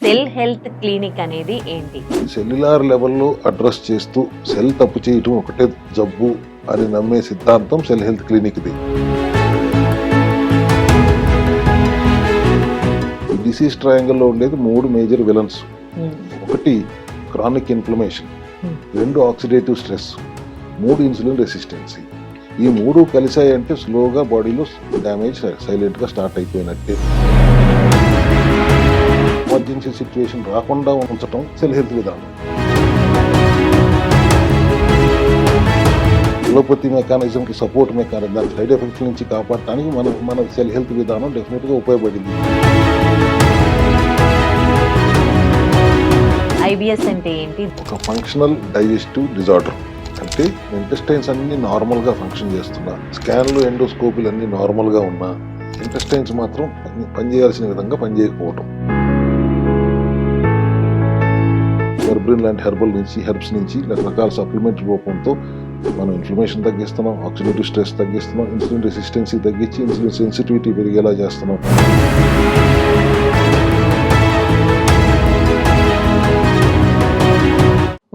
Cell health clinic అనేది ఏంటి? Cellular లెవెల్లో అడ్రస్ చేస్తూ సెల్ తప్పు చేయటం ఒకటే జబ్బు అని నమ్మే సిద్ధాంతం సెల్ హెల్త్ క్లినిక్ది. ఈ డిసీజ్ ట్రయాంగిల్లో ఉండేది 3 మేజర్ విలన్స్. ఒకటి chronic inflammation, 2 oxidative stress, 3 insulin resistancy. ఈ 3 కలిసాయంటే స్లోగా బాడీలో డ్యామేజ్ సైలెంట్గా స్టార్ట్ అయిపోయినట్టే. ఎమర్జెన్సీ సిచ్యువేషన్ రాకుండా ఉంచడం సెల్ హెల్త్ విధానం. అలోపతి మెకానిజంకి సపోర్ట్ మెకానిజం, దాని సైడ్ ఎఫెక్ట్స్ నుంచి కాపాడటానికి మన సెల్ హెల్త్ విధానం డెఫినెట్గా ఉపయోగపడింది. ఐబిఎస్ అంటే ఏంటి? ఒక ఫంక్షనల్ డైజెస్టివ్ డిజార్డర్ అంటే ఇంటెస్టైన్స్ అన్ని నార్మల్గా ఫంక్షన్ చేస్తున్నా, స్కాన్లు ఎండోస్కోపీలు అన్ని నార్మల్గా ఉన్నా ఇంటెస్టైన్స్ మాత్రం పనిచేయాల్సిన విధంగా పనిచేయకపోవటం. హెర్బ్రిన్ లాంటి హెర్బ్స్ నుంచి రకరకాల సప్లిమెంటరీ రూపంతో మనం ఇన్ఫ్లమేషన్ తగ్గిస్తున్నాం, ఆక్సిడేటివ్ స్ట్రెస్ తగ్గిస్తున్నాం, ఇన్సులిన్ రెసిస్టెన్సీ తగ్గించి ఇన్సులిన్ సెన్సిటివిటీ పెరిగేలా చేస్తున్నాం.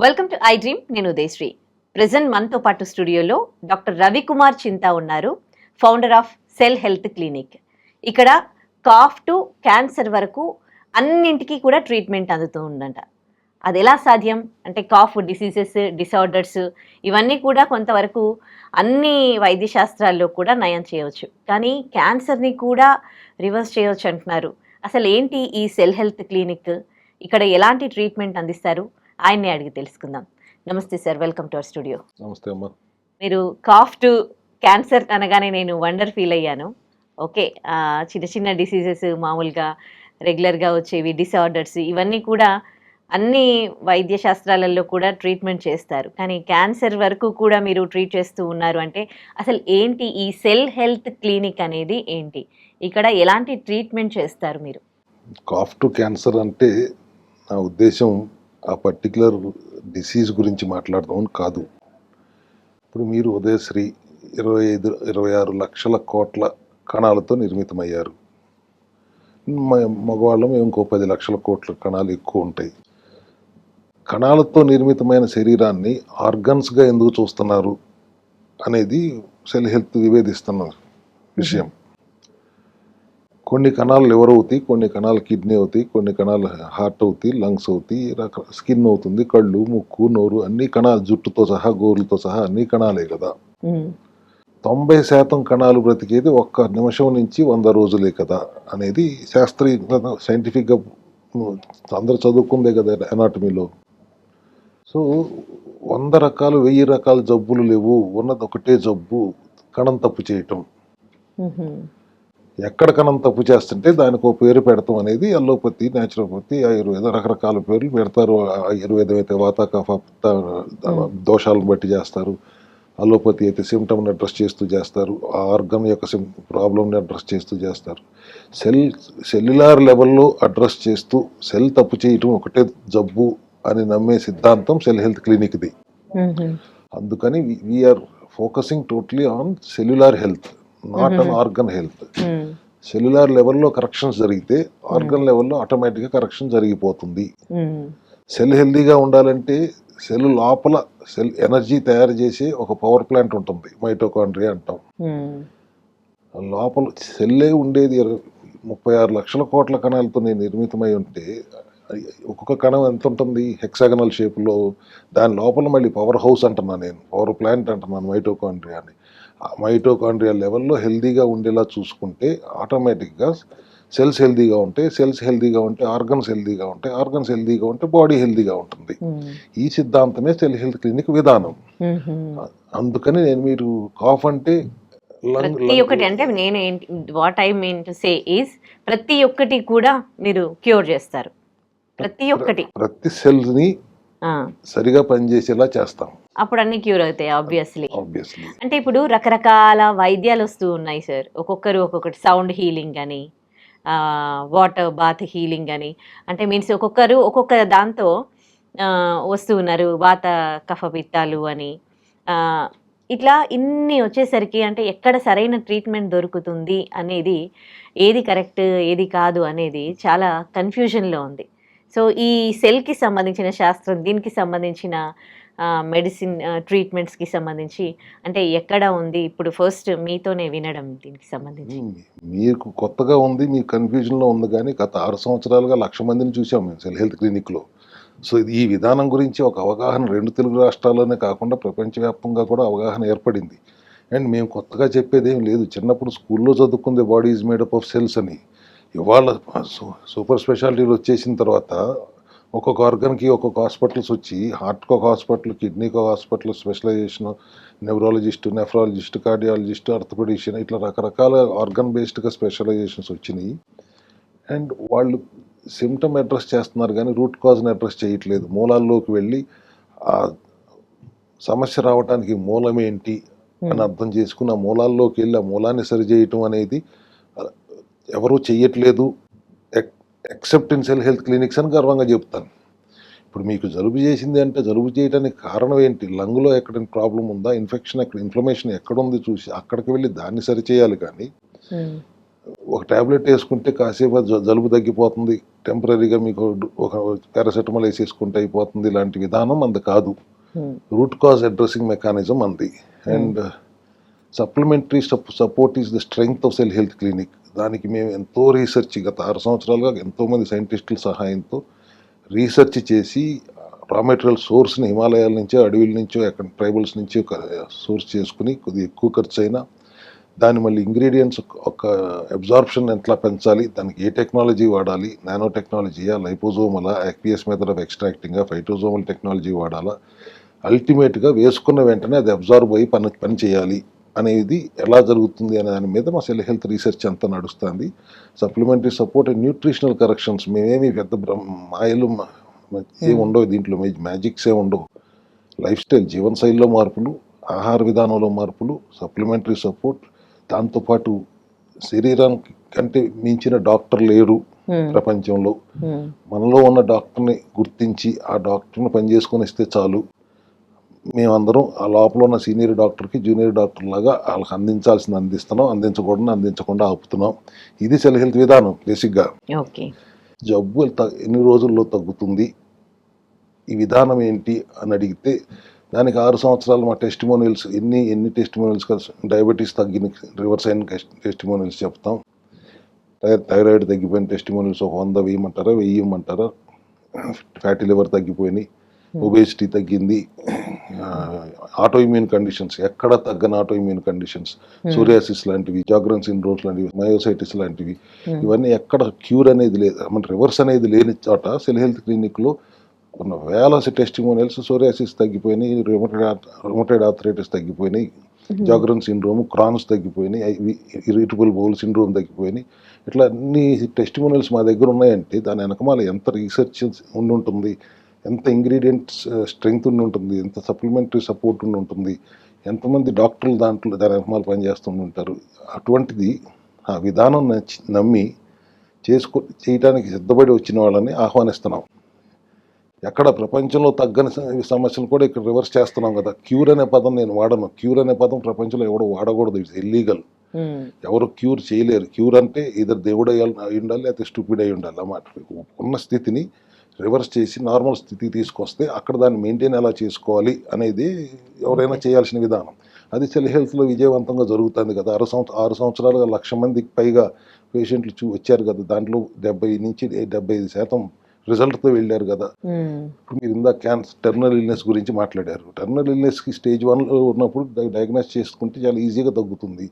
Welcome to iDream. నేను ఉదయశ్రీ. ప్రెసెంట్ మనతో పాటు స్టూడియోలో డాక్టర్ రవికుమార్ చింతా ఉన్నారు, founder of cell health clinic. ఇక్కడ కాఫ్ టు క్యాన్సర్ వరకు అన్నింటికీ కూడా ట్రీట్మెంట్ అందుతూ ఉందంట. అది ఎలా సాధ్యం అంటే కాఫ్ డిసీజెస్, డిసార్డర్స్ ఇవన్నీ కూడా కొంతవరకు అన్ని వైద్య శాస్త్రాల్లో కూడా నయం చేయవచ్చు, కానీ క్యాన్సర్ని కూడా రివర్స్ చేయవచ్చు అంటున్నారు. అసలు ఏంటి ఈ సెల్ హెల్త్ క్లినిక్? ఇక్కడ ఎలాంటి ట్రీట్మెంట్ అందిస్తారు? ఆయన్ని అడిగి తెలుసుకుందాం. నమస్తే sir, welcome to our studio. నమస్తే అమ్మా. మీరు కాఫ్ టు క్యాన్సర్ అనగానే నేను వండర్ ఫీల్ అయ్యాను. ఓకే, చిన్న చిన్న డిసీజెస్ మామూలుగా రెగ్యులర్గా వచ్చేవి, డిసార్డర్స్ ఇవన్నీ కూడా అన్ని వైద్య శాస్త్రాలలో కూడా ట్రీట్మెంట్ చేస్తారు, కానీ క్యాన్సర్ వరకు కూడా మీరు ట్రీట్ చేస్తూ ఉన్నారు అంటే అసలు ఏంటి ఈ సెల్ హెల్త్ క్లినిక్ అనేది ఏంటి? ఇక్కడ ఎలాంటి ట్రీట్మెంట్ చేస్తారు మీరు? కాఫ్ టు క్యాన్సర్ అంటే నా ఉద్దేశం ఆ పర్టికులర్ డిసీజ్ గురించి మాట్లాడదాం కాదు. ఇప్పుడు మీరు ఉదయశ్రీ 25-26 లక్షల కోట్ల కణాలతో నిర్మితమయ్యారు. మగవాళ్ళం ఇంకో 10 లక్షల కోట్ల కణాలు ఎక్కువ ఉంటాయి. కణాలతో నిర్మితమైన శరీరాన్ని ఆర్గన్స్గా ఎందుకు చూస్తున్నారు అనేది సెల్ హెల్త్ వివేదిస్తున్న విషయం. కొన్ని కణాలు లివర్ అవుతాయి, కొన్ని కణాలు కిడ్నీ అవుతాయి, కొన్ని కణాలు హార్ట్ అవుతాయి, లంగ్స్ అవుతాయి, స్కిన్ అవుతుంది, కళ్ళు, ముక్కు, నోరు, అన్ని కణాలు, జుట్టుతో సహా, గోర్లతో సహా అన్ని కణాలే కదా. 90% కణాలు బ్రతికేది 1 నిమిషం నుంచి 100 రోజులే కదా అనేది శాస్త్రీయ సైంటిఫిక్గా అందరూ చదువుకుందే కదా ఎనాటమీలో. సో 100 రకాలు 1000 రకాల జబ్బులు లేవు, ఉన్నది ఒకటే జబ్బు, కణం తప్పు చేయటం. ఎక్కడ కణం తప్పు చేస్తుంటే దానికి ఒక పేరు పెడతాం అనేది అల్లోపతి, న్యాచురోపతి, ఆయుర్వేద రకరకాల పేర్లు పెడతారు. ఆయుర్వేదం అయితే వాత కఫ దోషాలను బట్టి చేస్తారు, అలోపతి అయితే సిమ్టమ్ని అడ్రస్ చేస్తూ చేస్తారు, ఆ ఆర్గన్ యొక్క ప్రాబ్లమ్ని అడ్రస్ చేస్తూ చేస్తారు. సెల్యులార్ లెవెల్లో అడ్రస్ చేస్తూ సెల్ తప్పు చేయటం ఒకటే జబ్బు అని నమ్మే సిద్ధాంతం సెల్ హెల్త్ క్లినిక్ది. అందుకని we are focusing totally on cellular health, not on organ health. Cellular లెవెల్లో కరెక్షన్స్ జరిగితే ఆర్గన్ లెవెల్లో ఆటోమేటిక్గా కరెక్షన్ జరిగిపోతుంది. సెల్ హెల్తీగా ఉండాలంటే సెల్ లోపల సెల్ ఎనర్జీ తయారు చేసే ఒక పవర్ ప్లాంట్ ఉంటుంది, మైటోకాండ్రియా అంటాం. లోపల సెల్లే ఉండేది 36 లక్షల కోట్ల కణాలతో నిర్మితమై ఉంటే ఒక్కొక్క కణం ఎంత ఉంటుంది, హెక్సాగనల్ షేప్లో. దాని లోపల మళ్ళీ పవర్ హౌస్ అంటున్నాను నేను, పవర్ ప్లాంట్ అంటున్నాను మైటోకాండ్రియా అని. మైటోకాండ్రియా లెవెల్లో హెల్దీగా ఉండేలా చూసుకుంటే ఆటోమేటిక్గా సెల్స్ హెల్దీగా ఉంటాయి, సెల్స్ హెల్దీగా ఉంటే ఆర్గన్స్ హెల్దీగా ఉంటాయి, ఆర్గన్స్ హెల్దీగా ఉంటే బాడీ హెల్దీగా ఉంటుంది. ఈ సిద్ధాంతమే సెల్ హెల్త్ క్లినిక్ విధానం. అందుకని నేను మీరు కాఫ్ అంటే ప్రతి ఒక్కటి అంటే నేను what I mean to say is ప్రతి ఒక్కటి కూడా మీరు క్యూర్ చేస్తారు. ప్రతి సెల్స్ ని సరిగా పనిచేసేలా చేస్తాం, అప్పుడు అన్ని క్యూర్ అవుతాయి ఆబ్వియస్లీ. అంటే ఇప్పుడు రకరకాల వైద్యాలు వస్తూ ఉన్నాయి సార్, ఒక్కొక్కరు ఒక్కొక్కటి, సౌండ్ హీలింగ్ అని, వాటర్ బాత్ హీలింగ్ అని, అంటే మీన్స్ ఒక్కొక్కరు ఒక్కొక్క దాంతో వస్తూ ఉన్నారు, వాత కఫపిత్తాలు అని. ఇట్లా ఇన్ని వచ్చేసరికి అంటే ఎక్కడ సరైన ట్రీట్మెంట్ దొరుకుతుంది అనేది, ఏది కరెక్ట్ ఏది కాదు అనేది చాలా కన్ఫ్యూజన్లో ఉంది. సో ఈ సెల్కి సంబంధించిన శాస్త్రం, దీనికి సంబంధించిన మెడిసిన్ ట్రీట్మెంట్స్కి సంబంధించి అంటే ఎక్కడ ఉంది ఇప్పుడు? ఫస్ట్ మీతోనే వినడం దీనికి సంబంధించి. మీకు కొత్తగా ఉంది, మీకు కన్ఫ్యూజన్లో ఉంది, కానీ గత 6 సంవత్సరాలుగా 1,00,000 మందిని చూసాం మేము సెల్ హెల్త్ క్లినిక్లో. సో ఈ విధానం గురించి ఒక అవగాహన 2 తెలుగు రాష్ట్రాల్లోనే కాకుండా ప్రపంచవ్యాప్తంగా కూడా అవగాహన ఏర్పడింది. అండ్ మేము కొత్తగా చెప్పేది ఏం లేదు. చిన్నప్పుడు స్కూల్లో చదువుకుంది body is made up of cells అని. ఇవాళ సూపర్ స్పెషాలిటీలు వచ్చేసిన తర్వాత ఒక్కొక్క ఆర్గన్కి ఒక్కొక్క హాస్పిటల్స్ వచ్చి, హార్ట్కి ఒక హాస్పిటల్, కిడ్నీకి ఒక hospital specialisation, nephrologist, cardiologist, orthopedician, ఇట్లా రకరకాల ఆర్గన్ బేస్డ్గా స్పెషలైజేషన్స్ వచ్చినాయి. అండ్ వాళ్ళు సిమ్టమ్ అడ్రస్ చేస్తున్నారు కానీ రూట్ కాజ్ని అడ్రస్ చేయట్లేదు. మూలాల్లోకి వెళ్ళి ఆ సమస్య రావడానికి మూలం ఏంటి అని అర్థం చేసుకుని ఆ మూలాల్లోకి వెళ్ళి ఆ మూలాన్ని సరిచేయటం అనేది ఎవరూ చెయ్యట్లేదు, except in cell health clinics అని గర్వంగా చెప్తాను. ఇప్పుడు మీకు జలుబు చేసింది అంటే జలుబు చేయడానికి కారణం ఏంటి? లంగ్లో ఎక్కడ ప్రాబ్లం ఉందా, ఇన్ఫెక్షన్ ఎక్కడ, ఇన్ఫ్లమేషన్ ఎక్కడ ఉంది చూసి అక్కడికి వెళ్ళి దాన్ని సరిచేయాలి. కానీ ఒక ట్యాబ్లెట్ వేసుకుంటే కాసేపు జలుబు తగ్గిపోతుంది, టెంపరీగా మీకు ఒక పారాసెటమాల్ వేసేసుకుంటే అయిపోతుంది, ఇలాంటి విధానం అంది కాదు. రూట్ కాజ్ అడ్రసింగ్ మెకానిజం అంది. And supplementary support is the strength of cell health clinic. దానికి మేము ఎంతో రీసెర్చ్ గత 6 సంవత్సరాలుగా ఎంతోమంది సైంటిస్టుల సహాయంతో రీసెర్చ్ చేసి రా మెటీరియల్ సోర్స్ని హిమాలయాల నుంచో, అడవుల నుంచో, ఎక్కడ ట్రైబల్స్ నుంచి సోర్స్ చేసుకుని కొద్దిగా ఎక్కువ ఖర్చు అయినా దాని మళ్ళీ ఇంగ్రీడియంట్స్ ఒక అబ్జార్ప్షన్ ఎట్లా పెంచాలి, దానికి ఏ టెక్నాలజీ వాడాలి, నానో టెక్నాలజీయా, లైపోజోమలా, యాక్వియస్ మెథడ్ ఆఫ్ ఎక్స్ట్రాక్టింగా, ఫైటోజోమల్ టెక్నాలజీ వాడాలా, అల్టిమేట్గా వేసుకున్న వెంటనే అది అబ్జార్బ్ అయ్యి పని చేయాలి అనేది ఎలా జరుగుతుంది అనే దాని మీద మా సెల్ హెల్త్ రీసెర్చ్ అంతా నడుస్తుంది. Supplementary support and nutritional corrections, మేమేమి పెద్ద మాయలు ఏమి ఉండవు దీంట్లో, మ్యాజిక్స్ ఏమి ఉండవు. లైఫ్ స్టైల్, జీవనశైలిలో మార్పులు, ఆహార విధానంలో మార్పులు, సప్లిమెంటరీ సపోర్ట్, దాంతోపాటు శరీరానికి కంటే మించిన డాక్టర్ లేరు ప్రపంచంలో. మనలో ఉన్న డాక్టర్ని గుర్తించి ఆ డాక్టర్ని పనిచేసుకొని ఇస్తే చాలు. మేమందరం ఆ లోపల ఉన్న సీనియర్ డాక్టర్కి జూనియర్ డాక్టర్ లాగా వాళ్ళకి అందించాల్సింది అందిస్తున్నాం, అందించకుండా ఆపుతున్నాం. ఇది సెల్ హెల్త్ విధానం బేసిక్గా. జబ్బు ఎన్ని రోజుల్లో తగ్గుతుంది, ఈ విధానం ఏంటి అని అడిగితే దానికి 6 సంవత్సరాలు మా టెస్టిమోనియల్స్ ఎన్ని టెస్టిమోనియల్స్ కలిసి, డయాబెటీస్ తగ్గిన రివర్స్ అయిన టెస్టిమోనియల్స్ చెప్తాం, థైరాయిడ్ తగ్గిపోయిన టెస్టిమోనియల్స్ ఒక 100 వేయమంటారా, 1000 ఇవ్వమంటారా, ఫ్యాటీ లివర్ తగ్గిపోయినాయి, ఒబేసిటీ తగ్గింది, ఆటో ఇమ్యూన్ కండిషన్స్ ఎక్కడ తగ్గని ఆటో ఇమ్యూన్ కండిషన్స్, సోరియాసిస్ లాంటివి, జాగ్రన్ సిండ్రోమ్స్ లాంటివి, మయోసైటిస్ లాంటివి, ఇవన్నీ ఎక్కడ క్యూర్ అనేది లేదు, మన రివర్స్ అనేది లేని చోట సెల్ హెల్త్ క్లినిక్లో ఉన్న వేల టెస్టిమోనియల్స్ సోరియాసిస్ తగ్గిపోయినాయి, రుమటైడ్ ఆర్థరైటిస్ తగ్గిపోయినాయి, జాగ్రన్ సిండ్రోమ్, క్రాన్స్ తగ్గిపోయినాయి, ఇరిటబుల్ బౌల్ సిండ్రోమ్ తగ్గిపోయినాయి. ఇట్లా అన్ని టెస్టిమోనియల్స్ మా దగ్గర ఉన్నాయంటే దాని వెనకమాల ఎంత రీసెర్చ్ ఉండి ఉంటుంది, ఎంత ఇంగ్రీడియంట్స్ స్ట్రెంగ్త్ ఉండి ఉంటుంది, ఎంత సప్లిమెంటరీ సపోర్ట్ ఉండి ఉంటుంది, ఎంతమంది డాక్టర్లు దాని వెనకమాల పనిచేస్తుంటారు. అటువంటిది ఆ విధానం నమ్మి చేయటానికి సిద్ధపడి వచ్చిన వాళ్ళని ఆహ్వానిస్తున్నాం. ఎక్కడ ప్రపంచంలో తగ్గని సమస్యలు కూడా ఇక్కడ రివర్స్ చేస్తున్నాం కదా. క్యూర్ అనే పదం నేను వాడను. క్యూర్ అనే పదం ప్రపంచంలో ఎవడు వాడకూడదు, ఇట్స్ ఇల్లీగల్. ఎవరు క్యూర్ చేయలేరు. క్యూర్ అంటే ఇద్దరు దేవుడు అయి ఉండాలి, లేకపోతే స్టూపిడ్ అయి ఉండాలి అన్నమాట. ఉన్న స్థితిని రివర్స్ చేసి నార్మల్ స్థితికి తీసుకొస్తే అక్కడ దాన్ని మెయింటైన్ ఎలా చేసుకోవాలి అనేది ఎవరైనా చేయాల్సిన విధానం. అది సెల్ హెల్త్లో విజయవంతంగా జరుగుతుంది కదా. 6 సంవత్సరాలుగా 1,00,000 మందికి పైగా పేషెంట్లు వచ్చారు కదా. దాంట్లో 70 నుంచి 75% రిజల్ట్తో వెళ్ళారు కదా. ఇప్పుడు మీరు ఇందా టెర్మినల్ ఇల్నెస్ గురించి మాట్లాడారు. టెర్మినల్ ఇల్నెస్కి స్టేజ్ 1లో ఉన్నప్పుడు డయాగ్నోస్ చేసుకుంటే చాలా ఈజీగా తగ్గుతుంది.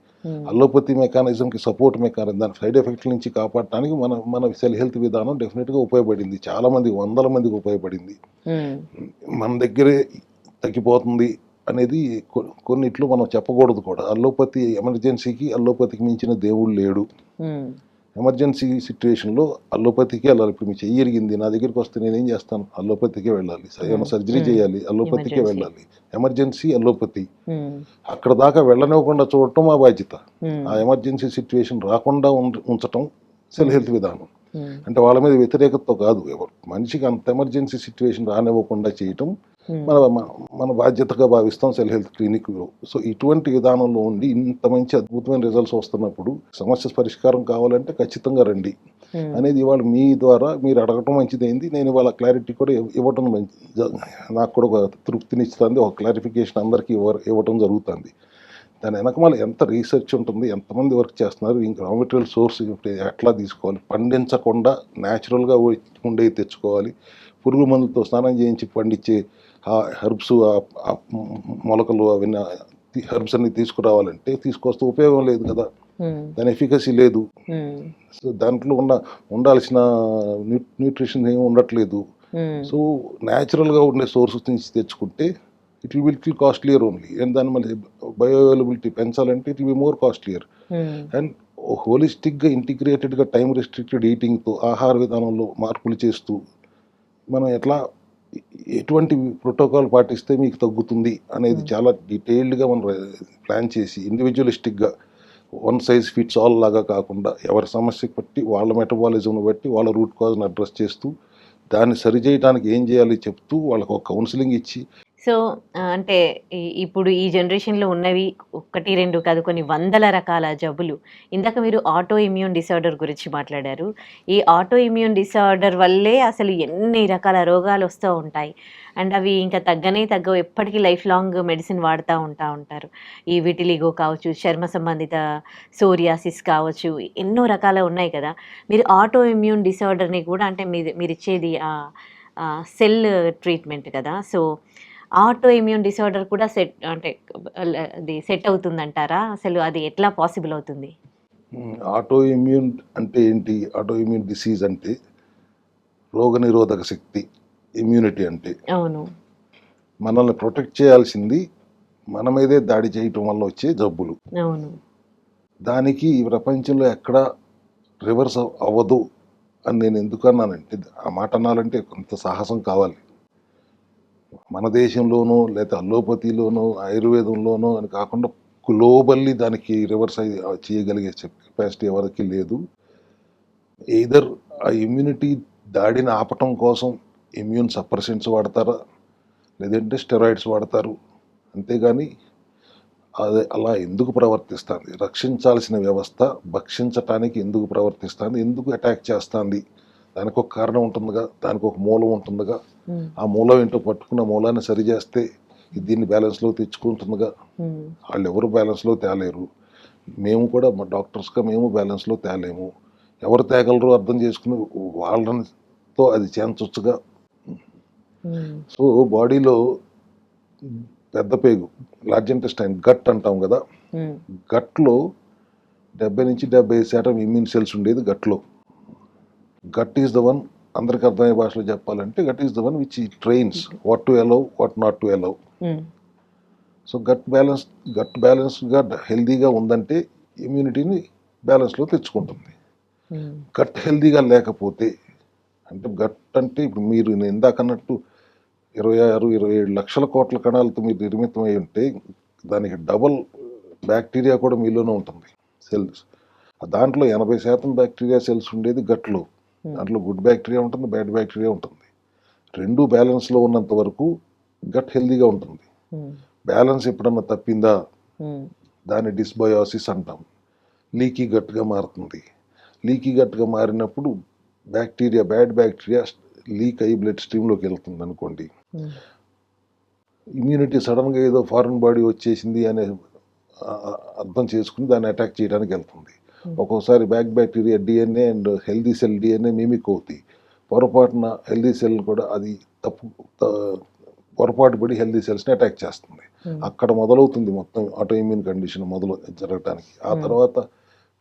అల్లోపతి మెకానిజంకి సపోర్ట్ మెకానిజం, దాని సైడ్ ఎఫెక్ట్ల నుంచి కాపాడటానికి మన సెల్ హెల్త్ విధానం డెఫినెట్గా ఉపయోగపడింది. చాలా మందికి, 100 మందికి ఉపయోగపడింది. మన దగ్గరే తగ్గిపోతుంది అనేది కొన్నిట్లో మనం చెప్పకూడదు కూడా. అల్లోపతి ఎమర్జెన్సీకి, అల్లోపతికి మించిన దేవుడు లేడు. ఎమర్జెన్సీ సిచ్యువేషన్లో అల్లోపతికి వెళ్ళాలి. ఇప్పుడు మీ చెయ్యి ఎరిగింది, నా దగ్గరికి వస్తే నేనేం చేస్తాను? అల్లోపతికే వెళ్ళాలి. ఏమైనా సర్జరీ చేయాలి, అల్లోపతికే వెళ్ళాలి. Emergency allopathy. అక్కడ దాకా వెళ్ళనివ్వకుండా చూడటం మా బాధ్యత. ఆ ఎమర్జెన్సీ సిచ్యువేషన్ రాకుండా ఉంచటం సెల్ హెల్త్ విధానం. అంటే వాళ్ళ మీద వ్యతిరేకతతో కాదు, ఎవరు మనిషికి అంత ఎమర్జెన్సీ సిచ్యువేషన్ రానివ్వకుండా చేయటం మన బాధ్యతగా భావిస్తాం సెల్ హెల్త్ క్లినిక్లో. సో ఇటువంటి విధానంలో ఉండి ఇంత మంచి అద్భుతమైన రిజల్ట్స్ వస్తున్నప్పుడు సమస్య పరిష్కారం కావాలంటే ఖచ్చితంగా రండి. అనేది ఇవాళ మీ ద్వారా మీరు అడగటం మంచిదైంది. నేను ఇవాళ క్లారిటీ కూడా ఇవ్వటం నాకు కూడా ఒక తృప్తినిస్తుంది, ఒక క్లారిఫికేషన్ అందరికీ ఇవ్వటం జరుగుతుంది. దాని వెనకమాల ఎంత రీసెర్చ్ ఉంటుంది, ఎంతమంది వర్క్ చేస్తున్నారు, ఇంకా రా మెటీరియల్ సోర్స్ ఎట్లా తీసుకోవాలి, పండించకుండా న్యాచురల్గా ఉండేవి తెచ్చుకోవాలి, పురుగు మందులతో స్నానం చేయించి పండించే హెర్బ్స్ మొలకలు అవన్నీ హెర్బ్స్ అన్ని తీసుకురావాలంటే తీసుకొస్తే ఉపయోగం లేదు కదా, దాని ఎఫికసీ లేదు. సో దాంట్లో ఉండాల్సిన న్యూట్రిషన్ ఏమి ఉండట్లేదు. సో న్యాచురల్గా ఉండే సోర్సెస్ నుంచి తెచ్చుకుంటే it will be costlier only, and దాని మళ్ళీ బయో అవైలబిలిటీ పెంచాలంటే it will be more costlier. And హోలిస్టిక్గా ఇంటిగ్రేటెడ్గా టైం రెస్ట్రిక్టెడ్ ఈటింగ్తో ఆహార విధానంలో మార్పులు చేస్తూ మనం ఎటువంటి ప్రోటోకాల్ పాటిస్తే మీకు తగ్గుతుంది అనేది చాలా డీటెయిల్డ్గా మనం ప్లాన్ చేసి ఇండివిజువలిస్టిక్గా వన్ సైజ్ ఫిట్స్ ఆల్ లాగా కాకుండా ఎవరి సమస్యకి బట్టి వాళ్ళ మెటబాలిజంను బట్టి వాళ్ళ రూట్ కాజ్ని అడ్రస్ చేస్తూ దాన్ని సరిచేయడానికి ఏం చేయాలి చెప్తూ వాళ్ళకు ఒక కౌన్సిలింగ్ ఇచ్చి. సో అంటే ఇప్పుడు ఈ జనరేషన్లో ఉన్నవి 1-2 కాదు, కొన్ని వందల రకాల జబ్బులు. ఇందాక మీరు ఆటో ఇమ్యూన్ డిసార్డర్ గురించి మాట్లాడారు. ఈ ఆటో ఇమ్యూన్ డిసార్డర్ వల్లే అసలు ఎన్ని రకాల రోగాలు వస్తూ ఉంటాయి. అండ్ అవి ఇంకా తగ్గవు, ఎప్పటికీ లైఫ్ లాంగ్ మెడిసిన్ వాడుతూ ఉంటారు. ఈ విటిలిగో కావచ్చు, చర్మ సంబంధిత సోరియాసిస్ కావచ్చు, ఎన్నో రకాలు ఉన్నాయి కదా. మీరు ఆటో ఇమ్యూన్ డిసార్డర్ని కూడా అంటే మీరు ఇచ్చేది సెల్ ట్రీట్మెంట్ కదా. సో ఆటో ఇమ్యూన్ డిసార్డర్ కూడా సెట్ అవుతుందంటారా? అసలు అది ఎట్లా పాసిబుల్ అవుతుంది? ఆటో ఇమ్యూన్ అంటే ఏంటి? ఆటో ఇమ్యూన్ డిసీజ్ అంటే రోగనిరోధక శక్తి, ఇమ్యూనిటీ అంటే. అవును. మనల్ని ప్రొటెక్ట్ చేయాల్సింది మన మీదే దాడి చేయటం వల్ల వచ్చే జబ్బులు. అవును. దానికి ఈ ప్రపంచంలో ఎక్కడ రివర్స్ అవ్వదు అని నేను ఎందుకు అన్నానంటే, ఆ మాట అనాలంటే కొంత సాహసం కావాలి. మన దేశంలోనో లేదా అల్లోపతిలోనో ఆయుర్వేదంలోనో అని కాకుండా గ్లోబల్లీ దానికి రివర్స్ చేయగలిగే కెపాసిటీ ఎవరికి లేదు. ఎయిదర్ ఆ ఇమ్యూనిటీ దాడిని ఆపటం కోసం ఇమ్యూన్ సప్రెసెంట్స్ వాడతారా, లేదంటే స్టెరాయిడ్స్ వాడతారు. అంతేగాని అది అలా ఎందుకు ప్రవర్తిస్తుంది, రక్షించాల్సిన వ్యవస్థ భక్షించటానికి ఎందుకు ప్రవర్తిస్తుంది, ఎందుకు అటాక్ చేస్తుంది, దానికి ఒక కారణం ఉంటుందిగా, దానికి ఒక మూలం ఉంటుందిగా. ఆ మూలం ఏంటో పట్టుకున్న మూలాన్ని సరి చేస్తే దీన్ని బ్యాలెన్స్లో తెచ్చుకుంటుందిగా. వాళ్ళు ఎవరు బ్యాలెన్స్లో తేలేరు, మేము కూడా మా డాక్టర్స్గా మేము బ్యాలెన్స్లో తేలేము. ఎవరు తేగలరు అర్థం చేసుకుని వాళ్ళతో అది చేయించవచ్చుగా. సో బాడీలో పెద్ద పేగు, లార్జ్ ఇంటెస్టైన్, గట్ అంటాం కదా, గట్లో 70-75% ఇమ్యూన్ సెల్స్ ఉండేది గట్లో. గట్ ఈస్ ద వన్, అందరికి అర్థమయ్యే భాషలో చెప్పాలంటే gut is the one which trains what to allow, what not to allow. So gut బ్యాలెన్స్గా హెల్దీగా ఉందంటే ఇమ్యూనిటీని బ్యాలెన్స్లో తెచ్చుకుంటుంది. గట్ హెల్దీగా లేకపోతే, అంటే గట్ అంటే ఇప్పుడు మీరు నేను ఇందాక అన్నట్టు 26-27 లక్షల కోట్ల కణాలతో మీరు నిర్మితం అయి ఉంటే దానికి డబల్ బ్యాక్టీరియా కూడా మీలోనే ఉంటుంది, సెల్స్. దాంట్లో 80% బ్యాక్టీరియా సెల్స్ ఉండేది గట్లో. దాంట్లో గుడ్ బ్యాక్టీరియా ఉంటుంది, బ్యాడ్ బ్యాక్టీరియా ఉంటుంది. రెండు బ్యాలెన్స్లో ఉన్నంత వరకు గట్ హెల్దీగా ఉంటుంది. బ్యాలెన్స్ ఎప్పుడన్నా తప్పిందా దాన్ని డిస్బయోసిస్ అంటాం. లీకీ గట్గా మారుతుంది. లీకీ గట్గా మారినప్పుడు బ్యాక్టీరియా, బ్యాడ్ బ్యాక్టీరియా లీక్ అయ్యి బ్లడ్ స్ట్రీమ్లోకి వెళ్తుంది అనుకోండి. ఇమ్యూనిటీ సడన్గా ఏదో ఫారెన్ బాడీ వచ్చేసింది అనే అర్థం చేసుకుని దాన్ని అటాక్ చేయడానికి వెళ్తుంది. ఒక్కోసారి bacteria DNA and healthy cell DNA mimic అవుతాయి. పొరపాటున హెల్దీ సెల్ కూడా అది పొరపాటు పడి హెల్దీ సెల్స్ని అటాక్ చేస్తుంది. అక్కడ మొదలవుతుంది మొత్తం ఆటో ఇమ్యూన్ కండిషన్ మొదలు జరగటానికి. ఆ తర్వాత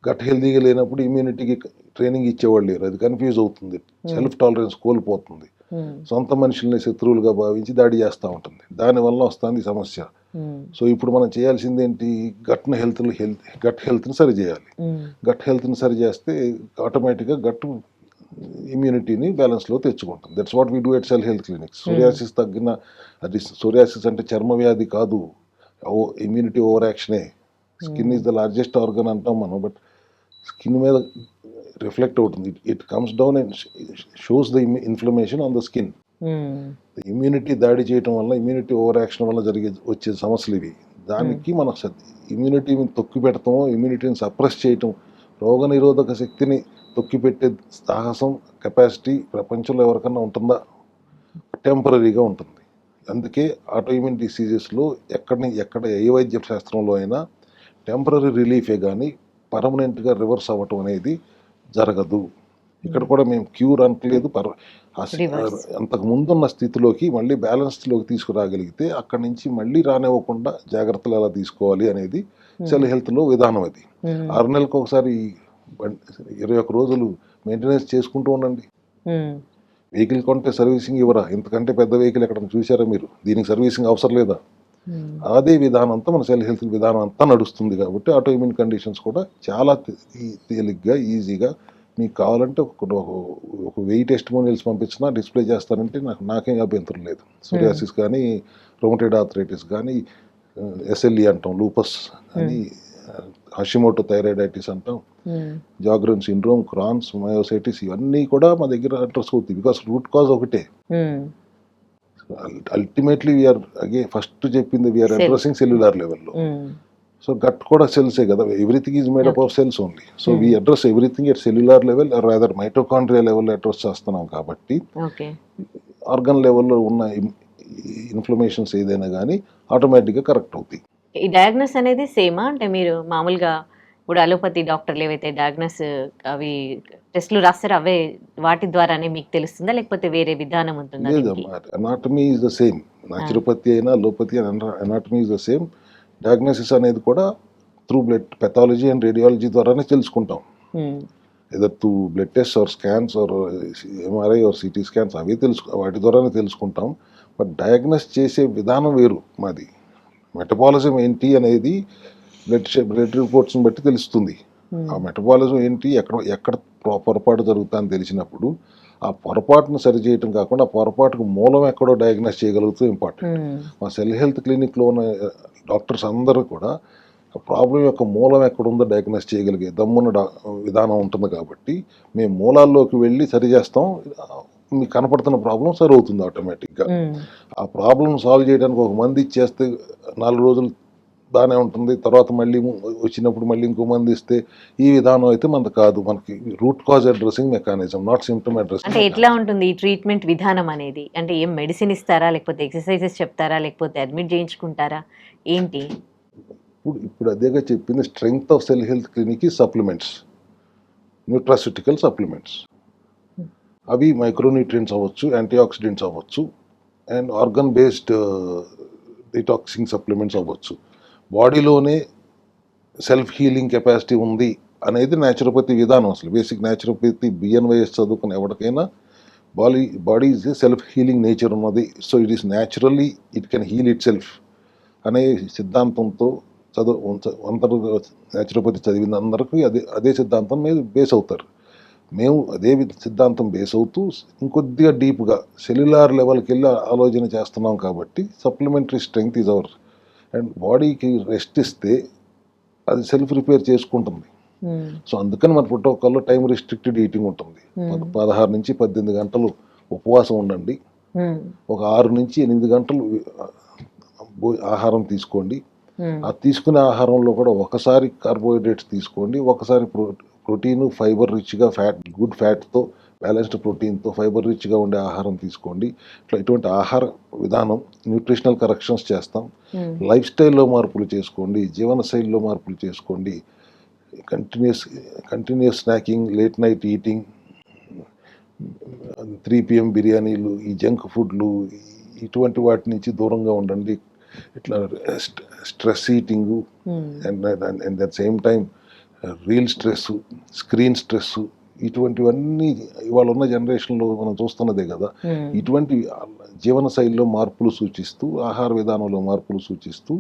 గట్ హెల్దీగా లేనప్పుడు ఇమ్యూనిటీకి ట్రైనింగ్ ఇచ్చేవాళ్ళు లేరు, అది కన్ఫ్యూజ్ అవుతుంది, సెల్ఫ్ టాలరెన్స్ కోల్పోతుంది, సొంత మనుషుల్ని శత్రువులుగా భావించి దాడి చేస్తూ ఉంటుంది. దానివల్ల వస్తుంది సమస్య. సో ఇప్పుడు మనం చేయాల్సింది ఏంటి, గట్ హెల్త్ని సరి చేయాలి. గట్ హెల్త్ని సరి చేస్తే ఆటోమేటిక్గా గట్ ఇమ్యూనిటీని బ్యాలెన్స్లో తెచ్చుకుంటుంది. That's what we do at cell health clinics. Psoriasis తగ్గిన, అది సోరియాసిస్ అంటే చర్మ వ్యాధి కాదు, ఇమ్యూనిటీ ఓవర్ యాక్షనే. Skin is the largest organ అంటాం మనం, బట్ స్కిన్ మీద రిఫ్లెక్ట్ అవుతుంది. It comes down and shows the inflammation on the skin. Immunity దాడి చేయటం వల్ల, ఇమ్యూనిటీ ఓవర్ యాక్షన్ వల్ల వచ్చే సమస్యలు ఇవి. దానికి మనం ఇమ్యూనిటీని తొక్కి పెడతామో, ఇమ్యూనిటీని సప్రెస్ చేయటం, రోగనిరోధక శక్తిని తొక్కిపెట్టే సాహసం కెపాసిటీ ప్రపంచంలో ఎవరికన్నా ఉంటుందా? టెంపరీగా ఉంటుంది. అందుకే ఆటోఇమ్యూన్ డిసీజెస్లో ఎక్కడ ఏ వైద్య శాస్త్రంలో అయినా టెంపరీ రిలీఫే కానీ పర్మనెంట్గా రివర్స్ అవ్వటం అనేది జరగదు. ఇక్కడ కూడా మేము క్యూర్ అనట్లేదు. Reverse. అంతకు ముందున్న స్థితిలోకి మళ్ళీ బ్యాలెన్స్లోకి తీసుకురాగలిగితే అక్కడి నుంచి మళ్ళీ రానివ్వకుండా జాగ్రత్తలు ఎలా తీసుకోవాలి అనేది సెల్ హెల్త్లో విధానం. అది 6 నెలలకు ఒకసారి 21 రోజులు మెయింటెనెన్స్ చేసుకుంటూ ఉండండి. వెహికల్ కొంటే సర్వీసింగ్ ఇవ్వరా? ఇంతకంటే పెద్ద వెహికల్ ఎక్కడ చూసారా మీరు? దీనికి సర్వీసింగ్ అవసరం లేదా? అదే విధానం అంతా మన సెల్ హెల్త్ విధానం అంతా నడుస్తుంది. కాబట్టి ఆటోఇమ్యూన్ కండిషన్స్ కూడా చాలా తేలిగ్గా ఈజీగా మీకు కావాలంటే ఒక 1000 టెస్టిమోనియల్స్ పంపించినా డిస్ప్లే చేస్తానంటే నాకేం అభ్యంతరం లేదు. సోరియాసిస్ కానీ, రొమటైడ్ ఆర్థరైటిస్ కానీ, ఎస్ఎల్ఈ అంటాం, లూపస్ అని, హషిమోటో థైరాయిడైటిస్ అంటాం, జాగ్రన్ సిండ్రోమ్, క్రాన్స్, మయోసైటిస్, ఇవన్నీ కూడా మా దగ్గర అడ్రస్ అవుతాయి. బికాస్ రూట్ కాజ్ ఒకటే. అల్టిమేట్లీ వీఆర్ ఫస్ట్ చెప్పింది వీఆర్ అడ్రసింగ్ సెల్యులార్ లెవెల్లో. సో గట్ కూడా సెల్సే కదా, everything is made up of cells only. So we address everything at cellular level, rather mitochondria లెవెల్లో అడ్రస్ చేస్తున్నాం. కాబట్టి ఆర్గన్ లెవెల్లో ఉన్న ఇన్ఫ్లమేషన్స్ ఏదైనా కానీ ఆటోమేటిక్గా కరెక్ట్ అవుతాయి. ఈ డయాగ్నోస్ అనేది సేమా? అంటే మీరు మామూలుగా ఇప్పుడు అలోపతి డాక్టర్లు ఏవైతే డయాగ్నోస్ అవి టెస్ట్లు రాస్తారో అవే వాటి ద్వారానే మీకు తెలుస్తుందా, లేకపోతే వేరే విధానం ఉంటుందా? లేదమ్మా, anatomy is the same. Naturopathy అయినా allopathy anatomy is the same. Diagnosis అనేది కూడా through blood pathology and radiology ద్వారానే తెలుసుకుంటాం. Either through blood test or scans or MRI or CT scans, అవి వాటి ద్వారానే తెలుసుకుంటాం. బట్ డయాగ్నోస్ చేసే విధానం వేరు మాది. మెటబాలిజం ఏంటి అనేది బ్లడ్ రిపోర్ట్స్ని బట్టి తెలుస్తుంది. ఆ మెటబాలిజం ఏంటి, ఎక్కడ పొరపాటు జరుగుతుందని తెలిసినప్పుడు ఆ పొరపాటును సరిచేయటం కాకుండా ఆ పొరపాటుకు మూలం ఎక్కడో డయాగ్నోస్ చేయగలుగుతూ ఇంపార్టెంట్. మా సెల్ హెల్త్ క్లినిక్లో ఉన్న డాక్టర్స్ అందరూ కూడా ప్రాబ్లం యొక్క మూలం ఎక్కడుందో డయాగ్నోస్ చేయగలిగే దమ్మున్న విధానం ఉంటుంది. కాబట్టి మేము మూలాల్లోకి వెళ్ళి సరి చేస్తాం. మీకు కనపడుతున్న ప్రాబ్లం సరి అవుతుంది ఆటోమేటిక్గా. ఆ ప్రాబ్లం సాల్వ్ చేయడానికి ఒక మంది ఇచ్చేస్తే 4 రోజులు బాగానే ఉంటుంది, తర్వాత మళ్ళీ వచ్చినప్పుడు మళ్ళీ ఇంకో మంది ఇస్తే ఈ విధానం అయితే మనకు కాదు. మనకి root cause addressing mechanism, not symptom addressing. అంటే ఎట్లా ఉంటుంది ఈ ట్రీట్మెంట్ విధానం అనేది? అంటే ఏం మెడిసిన్ ఇస్తారా, లేకపోతే ఎక్సర్సైజెస్ చెప్తారా, లేకపోతే అడ్మిట్ చేయించుకుంటారా, ఏంటి? ఇప్పుడు అదేగా చెప్పింది, strength of cell health clinic supplements, nutraceutical supplements. అవి మైక్రోన్యూట్రియంట్స్ అవ్వచ్చు, యాంటీ ఆక్సిడెంట్స్ అవ్వచ్చు, and organ based detoxing supplements అవ్వచ్చు. బాడీలోనే సెల్ఫ్ హీలింగ్ కెపాసిటీ ఉంది అనేది న్యాచురోపతి విధానం. అసలు బేసిక్ న్యాచురోపతి బిఎన్వైఎస్ చదువుకున్న ఎవరికైనా body is a self healing nature ఉన్నది. So it is naturally it can heal itself అనే సిద్ధాంతంతో అందరూ న్యాచురోపతి చదివిన అందరికీ అదే సిద్ధాంతం మీద బేస్ అవుతారు. మేము అదే సిద్ధాంతం బేస్ అవుతూ ఇంకొద్దిగా డీప్గా సెల్యులార్ లెవెల్కి వెళ్ళి ఆలోచన చేస్తున్నాం. కాబట్టి supplementary strength is our. And బాడీకి రెస్ట్ ఇస్తే అది సెల్ఫ్ రిపేర్ చేసుకుంటుంది. సో అందుకని మన ప్రోటోకాల్లో టైం రిస్ట్రిక్టెడ్ ఈటింగ్ ఉంటుంది. 16 నుంచి 18 గంటలు ఉపవాసం ఉండండి, ఒక 6 నుంచి 8 గంటలు ఆహారం తీసుకోండి. ఆ తీసుకునే ఆహారంలో కూడా ఒకసారి కార్బోహైడ్రేట్స్ తీసుకోండి, ఒకసారి ప్రోటీన్, ఫైబర్ రిచ్గా గుడ్ ఫ్యాట్తో, బ్యాలెన్స్డ్ ప్రోటీన్తో, ఫైబర్ రిచ్గా ఉండే ఆహారం తీసుకోండి. ఇటువంటి ఆహార విధానం, న్యూట్రిషనల్ కరెక్షన్స్ చేస్తాం. లైఫ్ స్టైల్లో మార్పులు చేసుకోండి, జీవన శైలిలో మార్పులు చేసుకోండి. Continuous snacking, late night eating, 3 PM బిర్యానీలు, ఈ జంక్ ఫుడ్లు, ఇటువంటి వాటి నుంచి దూరంగా ఉండండి. ఇట్లా stress eating and at the same time reel stress, screen stress, ఇటువంటివన్నీ ఇవాళ ఉన్న జనరేషన్లో మనం చూస్తున్నదే కదా. ఇటువంటి జీవన శైలిలో మార్పులు సూచిస్తూ, ఆహార విధానంలో మార్పులు సూచిస్తూ,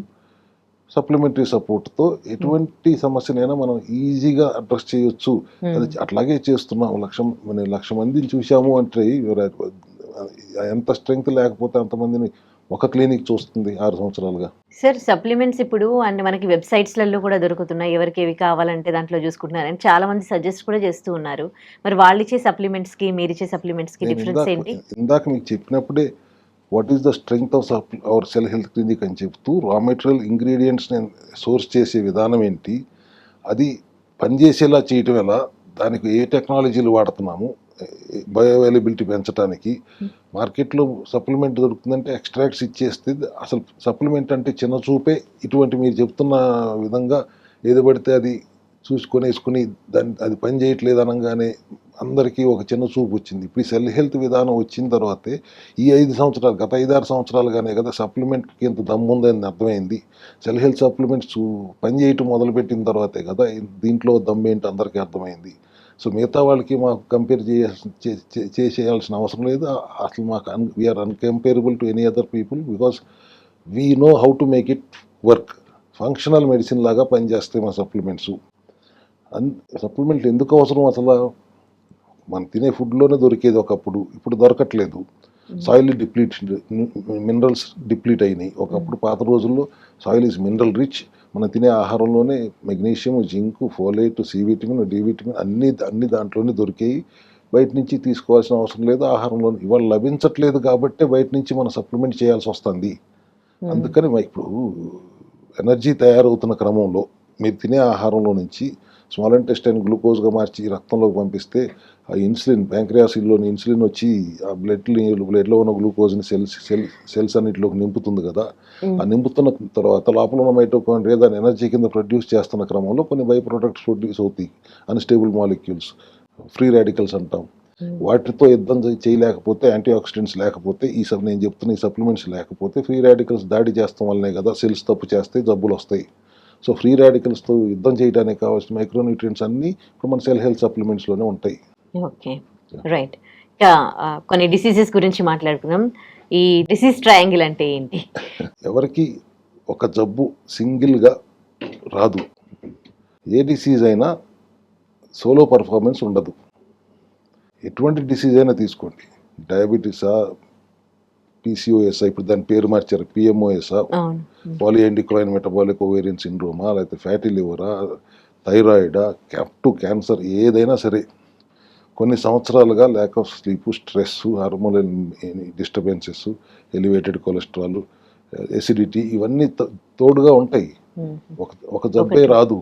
సప్లిమెంటరీ సపోర్ట్తో ఎటువంటి సమస్యనైనా మనం ఈజీగా అడ్రస్ చేయొచ్చు. అది అట్లాగే చేస్తున్నాం. 1,00,000 మందిని చూసాము అంటే ఎంత స్ట్రెంగ్త్ లేకపోతే అంతమందిని ఒక క్లినిక్ చూస్తుంది 6 సంవత్సరాలుగా. సార్, సప్లిమెంట్స్ ఇప్పుడు అంటే మనకి వెబ్సైట్స్లలో కూడా దొరుకుతున్నాయి. ఎవరికి ఏవి కావాలంటే దాంట్లో చూసుకుంటున్నారు అని చాలా మంది సజెస్ట్ కూడా చేస్తూ ఉన్నారు. మరి వాళ్ళు ఇచ్చే సప్లిమెంట్స్కి మీరు ఇచ్చే సప్లిమెంట్స్కి డిఫరెన్స్ ఏంటి? ఇందాక మీకు చెప్పినప్పుడే what is the strength of our cell health clinic అని చెప్తూ రా మెటీరియల్ ఇంగ్రీడియంట్స్ని సోర్స్ చేసే విధానం ఏంటి, అది పనిచేసేలా చేయటం ఎలా, దానికి ఏ టెక్నాలజీలు వాడుతున్నాము, బయో అవైలబిలిటీ పెంచడానికి. మార్కెట్లో సప్లిమెంట్ దొరుకుతుందంటే ఎక్స్ట్రాక్ట్స్ ఇచ్చేస్తే అసలు సప్లిమెంట్ అంటే చిన్న చూపే. ఇటువంటి మీరు చెప్తున్న విధంగా ఏది పడితే అది చూసుకొని దాన్ని అది పని చేయట్లేదు అనగానే అందరికీ ఒక చిన్న చూపు వచ్చింది. ఇప్పుడు ఈ సెల్ హెల్త్ విధానం వచ్చిన తర్వాతే ఈ 5 సంవత్సరాలు, గత 5-6 సంవత్సరాలుగానే కదా సప్లిమెంట్కి ఇంత దమ్ముందని అర్థమైంది. సెల్ హెల్త్ సప్లిమెంట్స్ పని చేయటం మొదలుపెట్టిన తర్వాతే కదా దీంట్లో దమ్మేంటి అందరికీ అర్థమైంది. సో మిగతా వాళ్ళకి మాకు కంపేర్ చేయాల్సిన అవసరం లేదు. అసలు మాకు we are uncomparable to any other people because we know how to make it work. Functional medicine లాగా పనిచేస్తాయి మా సప్లిమెంట్స్. సప్లిమెంట్లు ఎందుకు అవసరం అసలు? మనం తినే ఫుడ్లోనే దొరికేది ఒకప్పుడు, ఇప్పుడు దొరకట్లేదు. సాయిల్ డిప్లీట్, మినరల్స్ డిప్లీట్ అయినాయి. ఒకప్పుడు పాత రోజుల్లో సాయిల్ ఈజ్ మినరల్ రిచ్. మనం తినే ఆహారంలోనే magnesium, zinc, folate, C vitamin, D vitamin అన్ని దాంట్లోనే దొరికాయి. బయట నుంచి తీసుకోవాల్సిన అవసరం లేదు. ఆహారంలో ఇవాళ లభించట్లేదు కాబట్టి బయట నుంచి మనం సప్లిమెంట్ చేయాల్సి వస్తుంది. అందుకని ఇప్పుడు ఎనర్జీ తయారవుతున్న క్రమంలో మీరు తినే ఆహారంలో నుంచి స్మాల్ ఇంటెస్టైన్ గ్లూకోజ్గా మార్చి రక్తంలోకి పంపిస్తే ఆ ఇన్సులిన్, ప్యాంక్రియాసిల్లోని ఇన్సులిన్ వచ్చి ఆ బ్లడ్లో ఉన్న గ్లూకోజ్ని సెల్స్ అన్నిటిలోకి నింపుతుంది కదా. ఆ నింపుతున్న తర్వాత లోపల ఉన్న మైటోకాండ్రియా దాని ఎనర్జీ కింద ప్రొడ్యూస్ చేస్తున్న క్రమంలో కొన్ని బై ప్రొడక్ట్స్ ప్రొడ్యూస్ అవుతాయి. అన్స్టేబుల్ మాలిక్యూల్స్, ఫ్రీ రాడికల్స్ అంటాం. వాటితో యుద్ధం చేయలేకపోతే, యాంటీ ఆక్సిడెంట్స్ లేకపోతే, నేను చెప్తున్న ఈ సప్లిమెంట్స్ లేకపోతే ఫ్రీ రాడికల్స్ దాడి చేస్తాం వల్లనే కదా సెల్స్ తప్పు చేస్తే జబ్బులు వస్తాయి. సో ఫ్రీ రాడికల్స్తో యుద్ధం చేయడానికి కావాల్సిన మైక్రోన్యూట్రియంట్స్ అన్నీ ఇప్పుడు మన సెల్ హెల్త్ సప్లిమెంట్స్లోనే ఉంటాయి. Okay, right. ఇంకా కొన్ని డిసీజెస్ గురించి మాట్లాడుకుందాం. ఈ డిసీజ్ ట్రయాంగిల్ అంటే ఏంటి? ఎవరికి ఒక జబ్బు సింగిల్గా రాదు. ఏ డిసీజ్ అయినా సోలో పర్ఫార్మెన్స్ ఉండదు. ఎటువంటి డిసీజ్ అయినా తీసుకోండి, డయాబెటీసా, పీసీఓఎస్ఆ, ఇప్పుడు దాని పేరు మార్చారు పిఎంఓఎస్ఆ, పాలియాండిక్లోయిన్ మెటబాలిక్ ఓవేరియన్ సిండ్రోమా, లేకపోతే ఫ్యాటీ లివరా, థైరాయిడా, క్యాన్సర్, ఏదైనా సరే కొన్ని సంవత్సరాలుగా lack of sleep, stress, hormonal disturbances, elevated cholesterol, acidity, ఇవన్నీ తోడుగా ఉంటాయి. ఒక జబ్బే రాదు.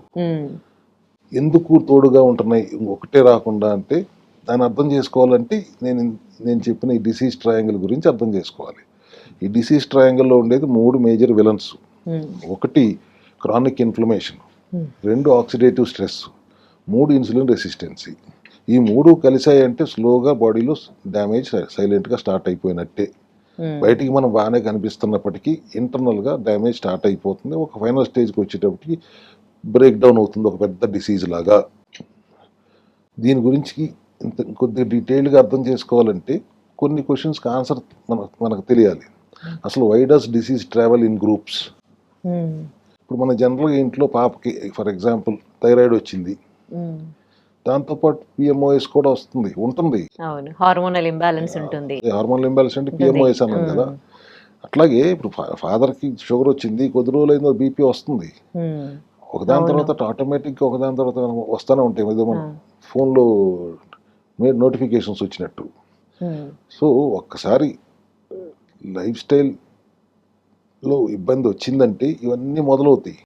ఎందుకు తోడుగా ఉంటున్నాయి ఒకటే రాకుండా అంటే దాన్ని అర్థం చేసుకోవాలంటే నేను చెప్పిన ఈ డిసీజ్ ట్రయాంగిల్ గురించి అర్థం చేసుకోవాలి. ఈ డిసీజ్ ట్రయాంగిల్లో ఉండేది 3 మేజర్ విలన్స్. ఒకటి chronic inflammation, 2 oxidative stress, 3 insulin resistancy. ఈ 3 కలిసాయంటే స్లోగా బాడీలో డ్యామేజ్ సైలెంట్గా స్టార్ట్ అయిపోయినట్టే. బయటికి మనం బాగానే కనిపిస్తున్నప్పటికీ ఇంటర్నల్గా డ్యామేజ్ స్టార్ట్ అయిపోతుంది. ఒక ఫైనల్ స్టేజ్కి వచ్చేటప్పటికి బ్రేక్ డౌన్ అవుతుంది, ఒక పెద్ద డిసీజ్ లాగా. దీని గురించి కొద్దిగా డీటెయిల్గా అర్థం చేసుకోవాలంటే కొన్ని క్వశ్చన్స్కి ఆన్సర్ మనకు తెలియాలి. అసలు why does disease travel in groups? ఇప్పుడు మన జనరల్గా ఇంట్లో పాపకి ఫర్ ఎగ్జాంపుల్ థైరాయిడ్ వచ్చింది, దాంతోపాటు పిఎంఓఎస్ కూడా ఉంటుంది. హార్మోనల్ ఇంబ్యాలెన్స్ ఉంటుంది. హార్మోనల్ ఇంబ్యాలెన్స్ అంటే పిఎంఓఎస్ అన్నాం కదా. అట్లాగే ఇప్పుడు ఫాదర్కి షుగర్ వచ్చింది, కొద్ది రోజులైందో బీపీ వస్తుంది. ఒకదాని తర్వాత ఆటోమేటిక్గా ఒకదాని తర్వాత వస్తూనే ఉంటాయి. ఏదో మన ఫోన్లో నోటిఫికేషన్స్ వచ్చినట్టు. సో ఒక్కసారి లైఫ్ స్టైల్లో ఇబ్బంది వచ్చిందంటే ఇవన్నీ మొదలవుతాయి.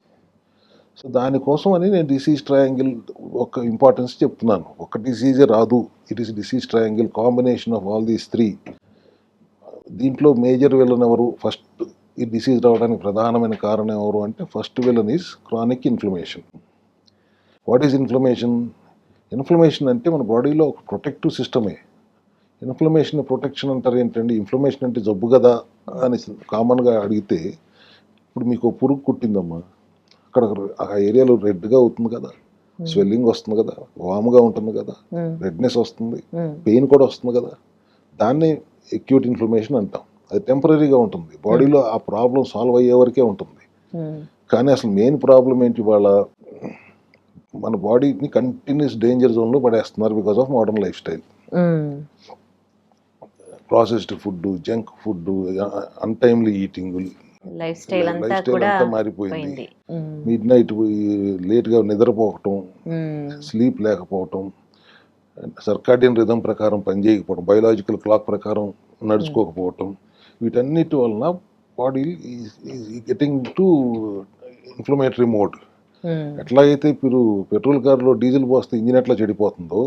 సో దానికోసం అని నేను డిసీజ్ ట్రయాంగిల్ ఒక ఇంపార్టెన్స్ చెప్తున్నాను. ఒక డిసీజే రాదు, it is disease triangle, combination of all these 3. దీంట్లో మేజర్ విలన్ ఎవరు? ఫస్ట్ ఈ డిసీజ్ రావడానికి ప్రధానమైన కారణం ఎవరు అంటే first villain is chronic inflammation. What is inflammation? Inflammation అంటే మన బాడీలో ఒక ప్రొటెక్టివ్ సిస్టమే. ఇన్ఫ్లమేషన్ ప్రొటెక్షన్ అంటారు ఏంటండి? ఇన్ఫ్లమేషన్ అంటే జబ్బు కదా అని కామన్గా అడిగితే, ఇప్పుడు మీకు పురుగు కుట్టిందమ్మా, అక్కడ ఆ ఏరియాలో రెడ్గా అవుతుంది కదా, స్వెల్లింగ్ వస్తుంది కదా, వామ్గా ఉంటుంది కదా, రెడ్నెస్ వస్తుంది, పెయిన్ కూడా వస్తుంది కదా. దాన్ని అక్యూట్ ఇన్ఫ్లమేషన్ అంటాం. అది టెంపరీగా ఉంటుంది, బాడీలో ఆ ప్రాబ్లం సాల్వ్ అయ్యే వరకే ఉంటుంది. కానీ అసలు మెయిన్ ప్రాబ్లం ఏంటి? వాళ్ళ మన బాడీని కంటిన్యూస్ డేంజర్ జోన్లో పడేస్తున్నారు because of modern lifestyle. Processed food, junk food, untimely eating, lifestyle అంతా మారిపోయింది. మిడ్ నైట్ లేట్గా నిద్రపోవటం, స్లీప్ లేకపోవటం, సర్కాడియన్ రిథం ప్రకారం పనిచేయకపోవడం, బయోలాజికల్ క్లాక్ ప్రకారం నడుచుకోకపోవటం, వీటన్నిటి వలన body getting to inflammatory mode. ఎట్లాగైతే మీరు పెట్రోల్ కారులో డీజిల్ పోస్తే ఇంజిన్ ఎట్లా చెడిపోతుందో,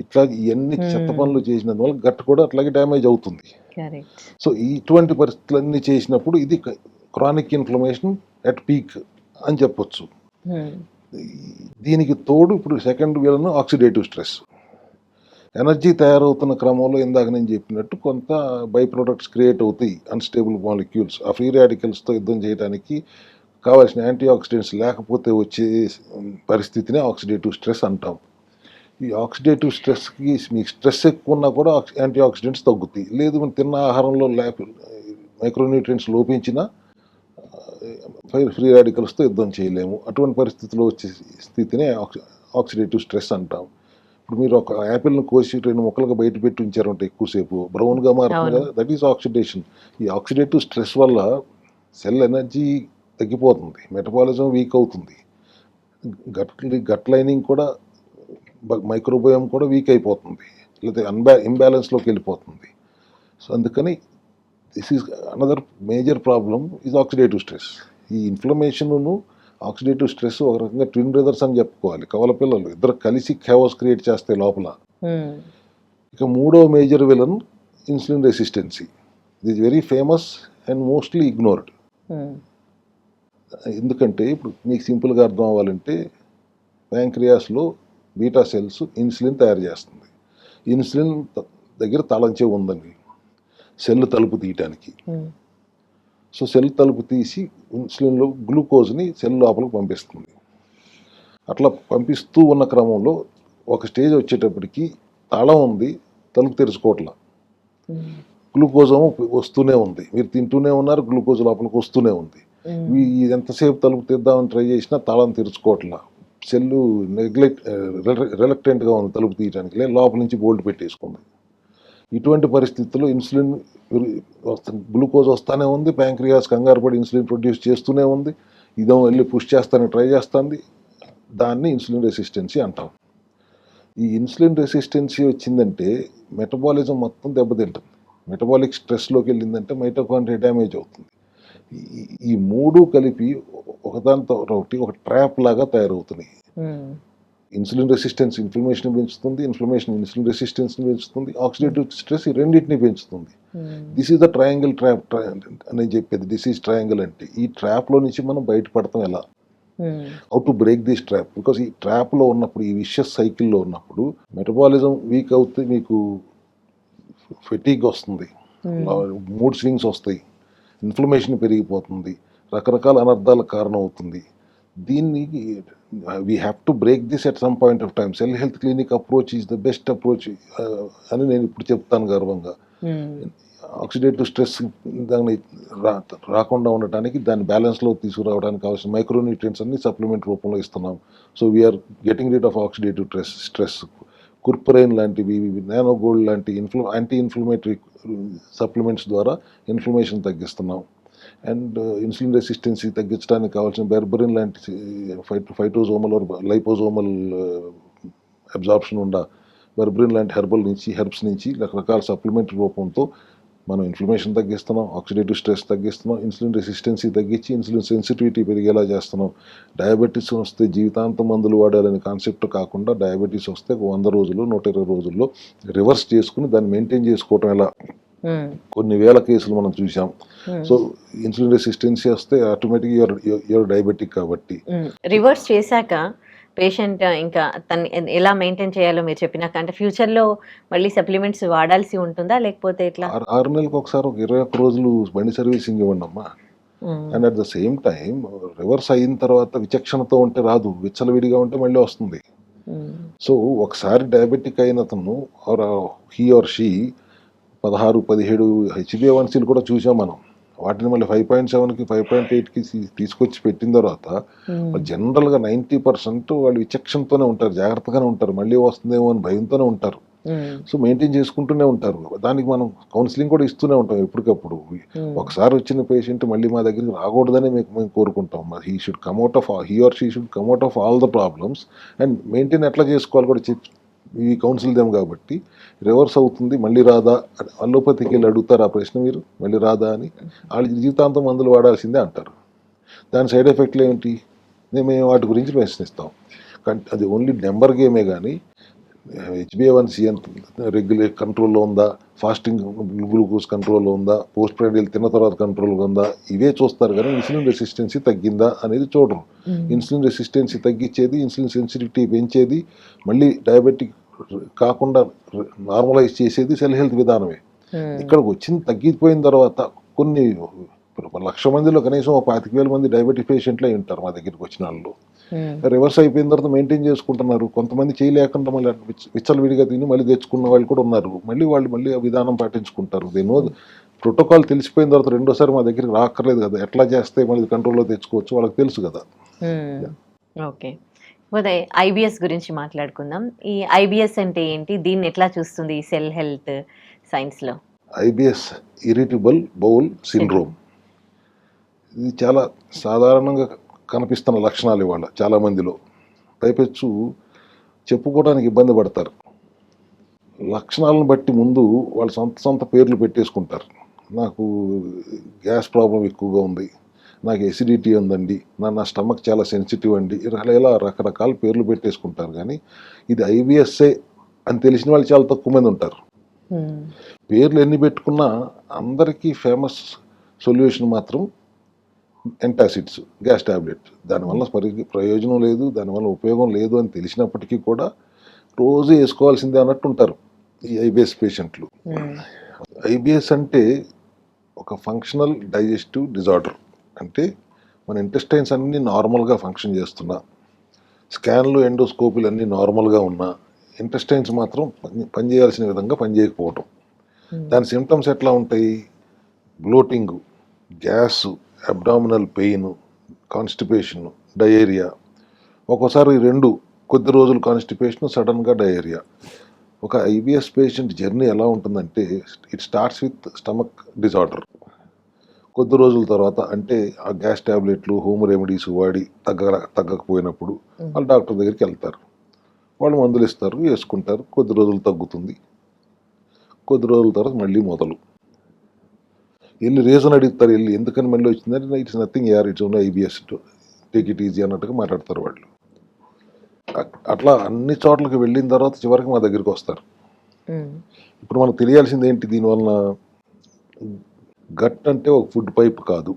ఇట్లా ఇవన్నీ చెత్త పనులు చేసినందువల్ల గట్ కూడా అట్లాగే డ్యామేజ్ అవుతుంది. సో ఇటువంటి పరిస్థితులన్నీ చేసినప్పుడు ఇది క్రానిక్ ఇన్ఫ్లమేషన్ ఎట్ పీక్ అని చెప్పొచ్చు. దీనికి తోడు ఇప్పుడు second villain oxidative stress. Energy తయారవుతున్న క్రమంలో ఇందాక నేను చెప్పినట్టు కొంత బై ప్రొడక్ట్స్ క్రియేట్ అవుతాయి, అన్స్టేబుల్ మాలిక్యూల్స్. ఆ ఫ్రీ రాడికల్స్తో యుద్ధం చేయడానికి కావాల్సిన యాంటీ ఆక్సిడెంట్స్ లేకపోతే వచ్చే పరిస్థితిని ఆక్సిడేటివ్ స్ట్రెస్ అంటాం. ఈ ఆక్సిడేటివ్ స్ట్రెస్కి మీకు స్ట్రెస్ ఎక్కువ ఉన్నా కూడా యాంటీ ఆక్సిడెంట్స్ తగ్గుతాయి. లేదు మనం తిన్న ఆహారంలో మైక్రోన్యూట్రియంట్స్ లోపించినా ఫ్రీ రాడికల్స్తో యుద్ధం చేయలేము. అటువంటి పరిస్థితిలో వచ్చే స్థితినే ఆక్సిడేటివ్ స్ట్రెస్ అంటాం. ఇప్పుడు మీరు ఒక యాపిల్ను కోసి 2 ముక్కలుగా బయట పెట్టి ఉంచారంటే ఎక్కువసేపు బ్రౌన్గా మారుతుంది కదా, దట్ ఈస్ ఆక్సిడేషన్. ఈ ఆక్సిడేటివ్ స్ట్రెస్ వల్ల సెల్ ఎనర్జీ తగ్గిపోతుంది, మెటబాలిజం వీక్ అవుతుంది, గట్ లైనింగ్ కూడా మైక్రోబయోమ్ కూడా వీక్ అయిపోతుంది, లేదా ఇంబ్యాలెన్స్లోకి వెళ్ళిపోతుంది. సో అందుకని this is another major problem is oxidative stress. ఈ ఇన్ఫ్లమేషన్ను ఆక్సిడేటివ్ స్ట్రెస్ ఒక రకంగా ట్విన్ బ్రదర్స్ అని చెప్పుకోవాలి. కవల పిల్లలు ఇద్దరు కలిసి ఖేవాస్ క్రియేట్ చేస్తాయి లోపల. ఇక మూడో మేజర్ విలన్ ఇన్సులిన్ రెసిస్టెన్సీ. ఇది is very famous and mostly ignored. ఎందుకంటే ఇప్పుడు మీకు సింపుల్గా అర్థం అవ్వాలంటే ప్యాంక్రియాస్లో బీటా సెల్స్ ఇన్సులిన్ తయారు చేస్తుంది. ఇన్సులిన్ దగ్గర తాళంచెవి ఉందండి సెల్ తలుపు తీయటానికి. సో సెల్ తలుపు తీసి ఇన్సులిన్లో గ్లూకోజ్ని సెల్ లోపలికి పంపిస్తుంది. అట్లా పంపిస్తూ ఉన్న క్రమంలో ఒక స్టేజ్ వచ్చేటప్పటికి తాళం ఉంది, తలుపు తెరుచుకోవట్లా. గ్లూకోజ్ ఏమో వస్తూనే ఉంది, మీరు తింటూనే ఉన్నారు, గ్లూకోజ్ లోపలికి వస్తూనే ఉంది. ఎంతసేపు తలుపు తీద్దామని ట్రై చేసినా తాళం తెరుచుకోవట్లా. సెల్లు రిలక్టెంట్గా ఉంది తలుపు తీయడానికి, లేదు లోపల నుంచి బోల్ట్ పెట్టేసుకుంది. ఇటువంటి పరిస్థితుల్లో ఇన్సులిన్ గ్లూకోజ్ వస్తూనే ఉంది, ప్యాంక్రియాస్ కంగారు పడి ఇన్సులిన్ ప్రొడ్యూస్ చేస్తూనే ఉంది, ఇదేమో వెళ్ళి పుష్ చేస్తానికి ట్రై చేస్తుంది. దాన్ని ఇన్సులిన్ రెసిస్టెన్సీ అంటాం. ఈ ఇన్సులిన్ రెసిస్టెన్సీ వచ్చిందంటే మెటబాలిజం మొత్తం దెబ్బతింటుంది. మెటబాలిక్ స్ట్రెస్లోకి వెళ్ళిందంటే మైటోకాండ్రియా డ్యామేజ్ అవుతుంది. ఈ మూడు కలిపి ఒకదానితో ఒకటి ఒక ట్రాప్ లాగా తయారవుతున్నాయి. ఇన్సులిన్ రెసిస్టెన్స్ ఇన్ఫ్లమేషన్ పెంచుతుంది, ఇన్ఫ్లమేషన్ ఇన్సులిన్ రెసిస్టెన్స్ పెంచుతుంది, ఆక్సిడేటివ్ స్ట్రెస్ ఈ రెండింటిని పెంచుతుంది. This is the triangle trap అని చెప్పేది. దిస్ ఈజ్ ట్రయాంగిల్ అంటే ఈ ట్రాప్లో నుంచి మనం బయటపడతాం ఎలా, how to break this trap. Because ఈ ట్రాప్లో ఉన్నప్పుడు, ఈ విషియస్ సైకిల్లో ఉన్నప్పుడు మెటబాలిజం వీక్ అవుతే మీకు ఫెటీగ్ వస్తుంది, మూడ్ స్వింగ్స్ వస్తాయి, ఇన్ఫ్లమేషన్ పెరిగిపోతుంది, రకరకాల అనర్థాలకు కారణం అవుతుంది. దీన్ని we have to break this at some point of time. Cell health clinic approach is the best approach అని నేను ఇప్పుడు చెప్తాను గర్వంగా. ఆక్సిడేటివ్ స్ట్రెస్ దాన్ని రాకుండా ఉండటానికి, దాన్ని బ్యాలెన్స్లో తీసుకురావడానికి కావాల్సిన మైక్రోన్యూట్రియంట్స్ అన్ని సప్లిమెంట్ రూపంలో ఇస్తున్నాం. So we are getting rid of oxidative stress. కుర్పరైన్ లాంటివి, నానోగోల్డ్ లాంటి యాంటీ ఇన్ఫ్లమేటరీ సప్లిమెంట్స్ ద్వారా ఇన్ఫ్లమేషన్ తగ్గిస్తున్నాం. అండ్ ఇన్సులిన్ రెసిస్టెన్సీ తగ్గించడానికి కావాల్సిన బెర్బరిన్ లాంటి ఫైటోజోమల్ లైపోజోమల్ అబ్జార్ప్షన్ ఉండ బెర్బరిన్ లాంటి హెర్బ్స్ నుంచి రకరకాల సప్లిమెంటరీ రూపంతో మనం ఇన్ఫ్లమేషన్ తగ్గిస్తున్నాం, ఆక్సిడేటివ్ స్ట్రెస్ తగ్గిస్తున్నాం, ఇన్సులిన్ రెసిస్టెన్సీ తగ్గించి ఇన్సులిన్ సెన్సిటివిటీ పెరిగేలా చేస్తున్నాం. డయాబెటీస్ వస్తే జీవితాంతం మందులు వాడాలనే కాన్సెప్ట్ కాకుండా, డయాబెటీస్ వస్తే 100 రోజులు 120 రోజుల్లో రివర్స్ చేసుకుని దాన్ని మెయింటైన్ చేసుకోవటం ఎలా, కొన్ని వేల కేసులు మనం చూసాం. సో ఇన్సులిన్ రెసిస్టెన్సీ వస్తే ఆటోమేటిక్గా యూఆర్ డయాబెటిక్. కాబట్టి రివర్స్ చేశాక పేషెంట్ ఇంకా తను ఎలా మెయింటైన్ చేయాలో మీరు చెప్పినాక, అంటే ఫ్యూచర్లో మళ్ళీ సప్లిమెంట్స్ వాడాల్సి ఉంటుందా, లేకపోతే ఎట్లా? 6 నెలలకు ఒకసారి ఒక 21 రోజులు బండి సర్వీసింగ్ ఇవ్వండి అమ్మా. And at the same time reverse అయిన తర్వాత విచక్షణతో ఉంటే రాదు, విచ్చలవిడిగా ఉంటే మళ్ళీ వస్తుంది. సో ఒకసారి డయాబెటిక్ అయిన అతను హీ ఆర్ షీ 16-17 HbA1cలు కూడా చూసాం మనం. వాటిని మళ్ళీ 5.7కి 5.8కి తీసుకొచ్చి పెట్టిన తర్వాత జనరల్గా 90% వాళ్ళు విచక్షణతోనే ఉంటారు, జాగ్రత్తగానే ఉంటారు, మళ్ళీ వస్తుందేమో అని భయంతోనే ఉంటారు. సో మెయింటైన్ చేసుకుంటూనే ఉంటారు. దానికి మనం కౌన్సిలింగ్ కూడా ఇస్తూనే ఉంటాం ఎప్పటికప్పుడు. ఒకసారి వచ్చిన పేషెంట్ మళ్ళీ మా దగ్గరికి రాకూడదని మేము కోరుకుంటాం. He or she should come out of all the problems and maintain ఎట్లా చేసుకోవాలి కూడా ఈ కౌన్సిల్ దేం. కాబట్టి రివర్స్ అవుతుంది, మళ్ళీ రాదా, అలోపతికి వెళ్ళి అడుగుతారు ఆ ప్రశ్న మీరు, మళ్ళీ రాదా అని. వాళ్ళు జీవితాంతం మందులు వాడాల్సిందే అంటారు. దాని సైడ్ ఎఫెక్ట్లు ఏంటి, మేము వాటి గురించి ప్రశ్నిస్తాం. కానీ అది ఓన్లీ నెంబర్ గేమే కానీ HbA1c ఎంత కంట్రోల్లో ఉందా, ఫాస్టింగ్ గ్లూకోజ్ కంట్రోల్లో ఉందా, పోస్ట్ ప్రైడల్ తిన్న తర్వాత కంట్రోల్గా ఉందా, ఇవే చూస్తారు కానీ ఇన్సులిన్ రెసిస్టెన్సీ తగ్గిందా అనేది చూడరు. ఇన్సులిన్ రెసిస్టెన్సీ తగ్గించేది, ఇన్సులిన్ సెన్సిటివిటీ పెంచేది, మళ్ళీ డయాబెటిక్ కాకుండా నార్మలైజ్ చేసేది సెల్ హెల్త్ విధానమే. ఇక్కడికి వచ్చింది తగ్గిపోయిన తర్వాత కొన్ని 1,00,000 మందిలో కనీసం 25,000 మంది డయాబెటిక్ పేషెంట్లే ఉంటారు మా దగ్గరికి వచ్చిన వాళ్ళు. రివర్స్ అయిపోయిన తర్వాత మెయింటైన్ చేసుకుంటున్నారు. కొంతమంది చేయలేకుండా మళ్ళీ విచ్చలవిడిగా తిని మళ్ళీ తెచ్చుకున్న వాళ్ళు కూడా ఉన్నారు. మళ్ళీ ఆ విధానం పాటించుకుంటారు. దేనో ప్రోటోకాల్ తెలిసిపోయిన తర్వాత రెండోసారి మా దగ్గరికి రాక్కర్లేదు కదా, ఎట్లా చేస్తే మళ్ళీ కంట్రోల్లో తెచ్చుకోవచ్చు వాళ్ళకి తెలుసు కదా. ఓకే, పోతే ఐబిఎస్ గురించి మాట్లాడుకుందాం. ఈ ఐబిఎస్ అంటే ఏంటి, దీన్ని ఎట్లా చూస్తుంది సెల్ హెల్త్ సైన్స్ లో? IBS irritable bowel syndrome. ఇది చాలా సాధారణంగా కనిపిస్తున్న లక్షణాలు ఇవాళ చాలా మందిలో. పైపెచ్చు చెప్పుకోవడానికి ఇబ్బంది పడతారు. లక్షణాలను బట్టి ముందు వాళ్ళు సొంత పేర్లు పెట్టేసుకుంటారు. నాకు గ్యాస్ ప్రాబ్లం ఎక్కువగా ఉంది, నాకు ఎసిడిటీ ఉందండి, నా స్టమక్ చాలా సెన్సిటివ్ అండి, ఇలా రకరకాల పేర్లు పెట్టేసుకుంటారు. కానీ ఇది ఐబిఎస్ఏ అని తెలిసిన వాళ్ళు చాలా తక్కువ మంది ఉంటారు. పేర్లు ఎన్ని పెట్టుకున్నా అందరికీ ఫేమస్ సొల్యూషన్ మాత్రం ఎంటాసిడ్స్, గ్యాస్ టాబ్లెట్. దానివల్ల ప్రయోజనం లేదు, దానివల్ల ఉపయోగం లేదు అని తెలిసినప్పటికీ కూడా రోజు వేసుకోవాల్సిందే అన్నట్టు ఉంటారు ఈ ఐబిఎస్ పేషెంట్లు. ఐబిఎస్ అంటే ఒక ఫంక్షనల్ డైజెస్టివ్ డిజార్డర్. అంటే మన ఇంటెస్టైన్స్ అన్నీ నార్మల్గా ఫంక్షన్ చేస్తున్నా, స్కాన్లు ఎండోస్కోపీలు అన్నీ నార్మల్గా ఉన్నా, ఇంటెస్టైన్స్ మాత్రం పనిచేయాల్సిన విధంగా పనిచేయకపోవటం. దాని సిమ్టమ్స్ ఎట్లా ఉంటాయి? Bloating, gas, abdominal pain, constipation, diarrhoea. ఒక్కోసారి రెండు, కొద్ది రోజులు కాన్స్టిపేషన్, సడన్గా డయేరియా. ఒక ఐబిఎస్ పేషెంట్ జర్నీ ఎలా ఉంటుందంటే it starts with stomach disorder. కొద్ది రోజుల తర్వాత అంటే ఆ గ్యాస్ ట్యాబ్లెట్లు, హోమ్ రెమెడీస్ వాడి తగ్గకపోయినప్పుడు వాళ్ళు డాక్టర్ దగ్గరికి వెళ్తారు. వాళ్ళు మందులు ఇస్తారు, వేసుకుంటారు. కొద్ది రోజులు తగ్గుతుంది, కొద్ది రోజుల తర్వాత మళ్ళీ మొదలు. వెళ్ళి రీజన్ అడుగుతారు, వెళ్ళి ఎందుకని మళ్ళీ వచ్చిందంటే ఇట్స్ నథింగ్ యార్, it's only IBS, take it easy అన్నట్టుగా మాట్లాడతారు వాళ్ళు. అట్లా అన్ని చోట్లకి వెళ్ళిన తర్వాత చివరికి మా దగ్గరికి వస్తారు. ఇప్పుడు మనకు తెలియాల్సింది ఏంటి దీనివల్ల? గట్ అంటే ఒక ఫుడ్ పైప్ కాదు,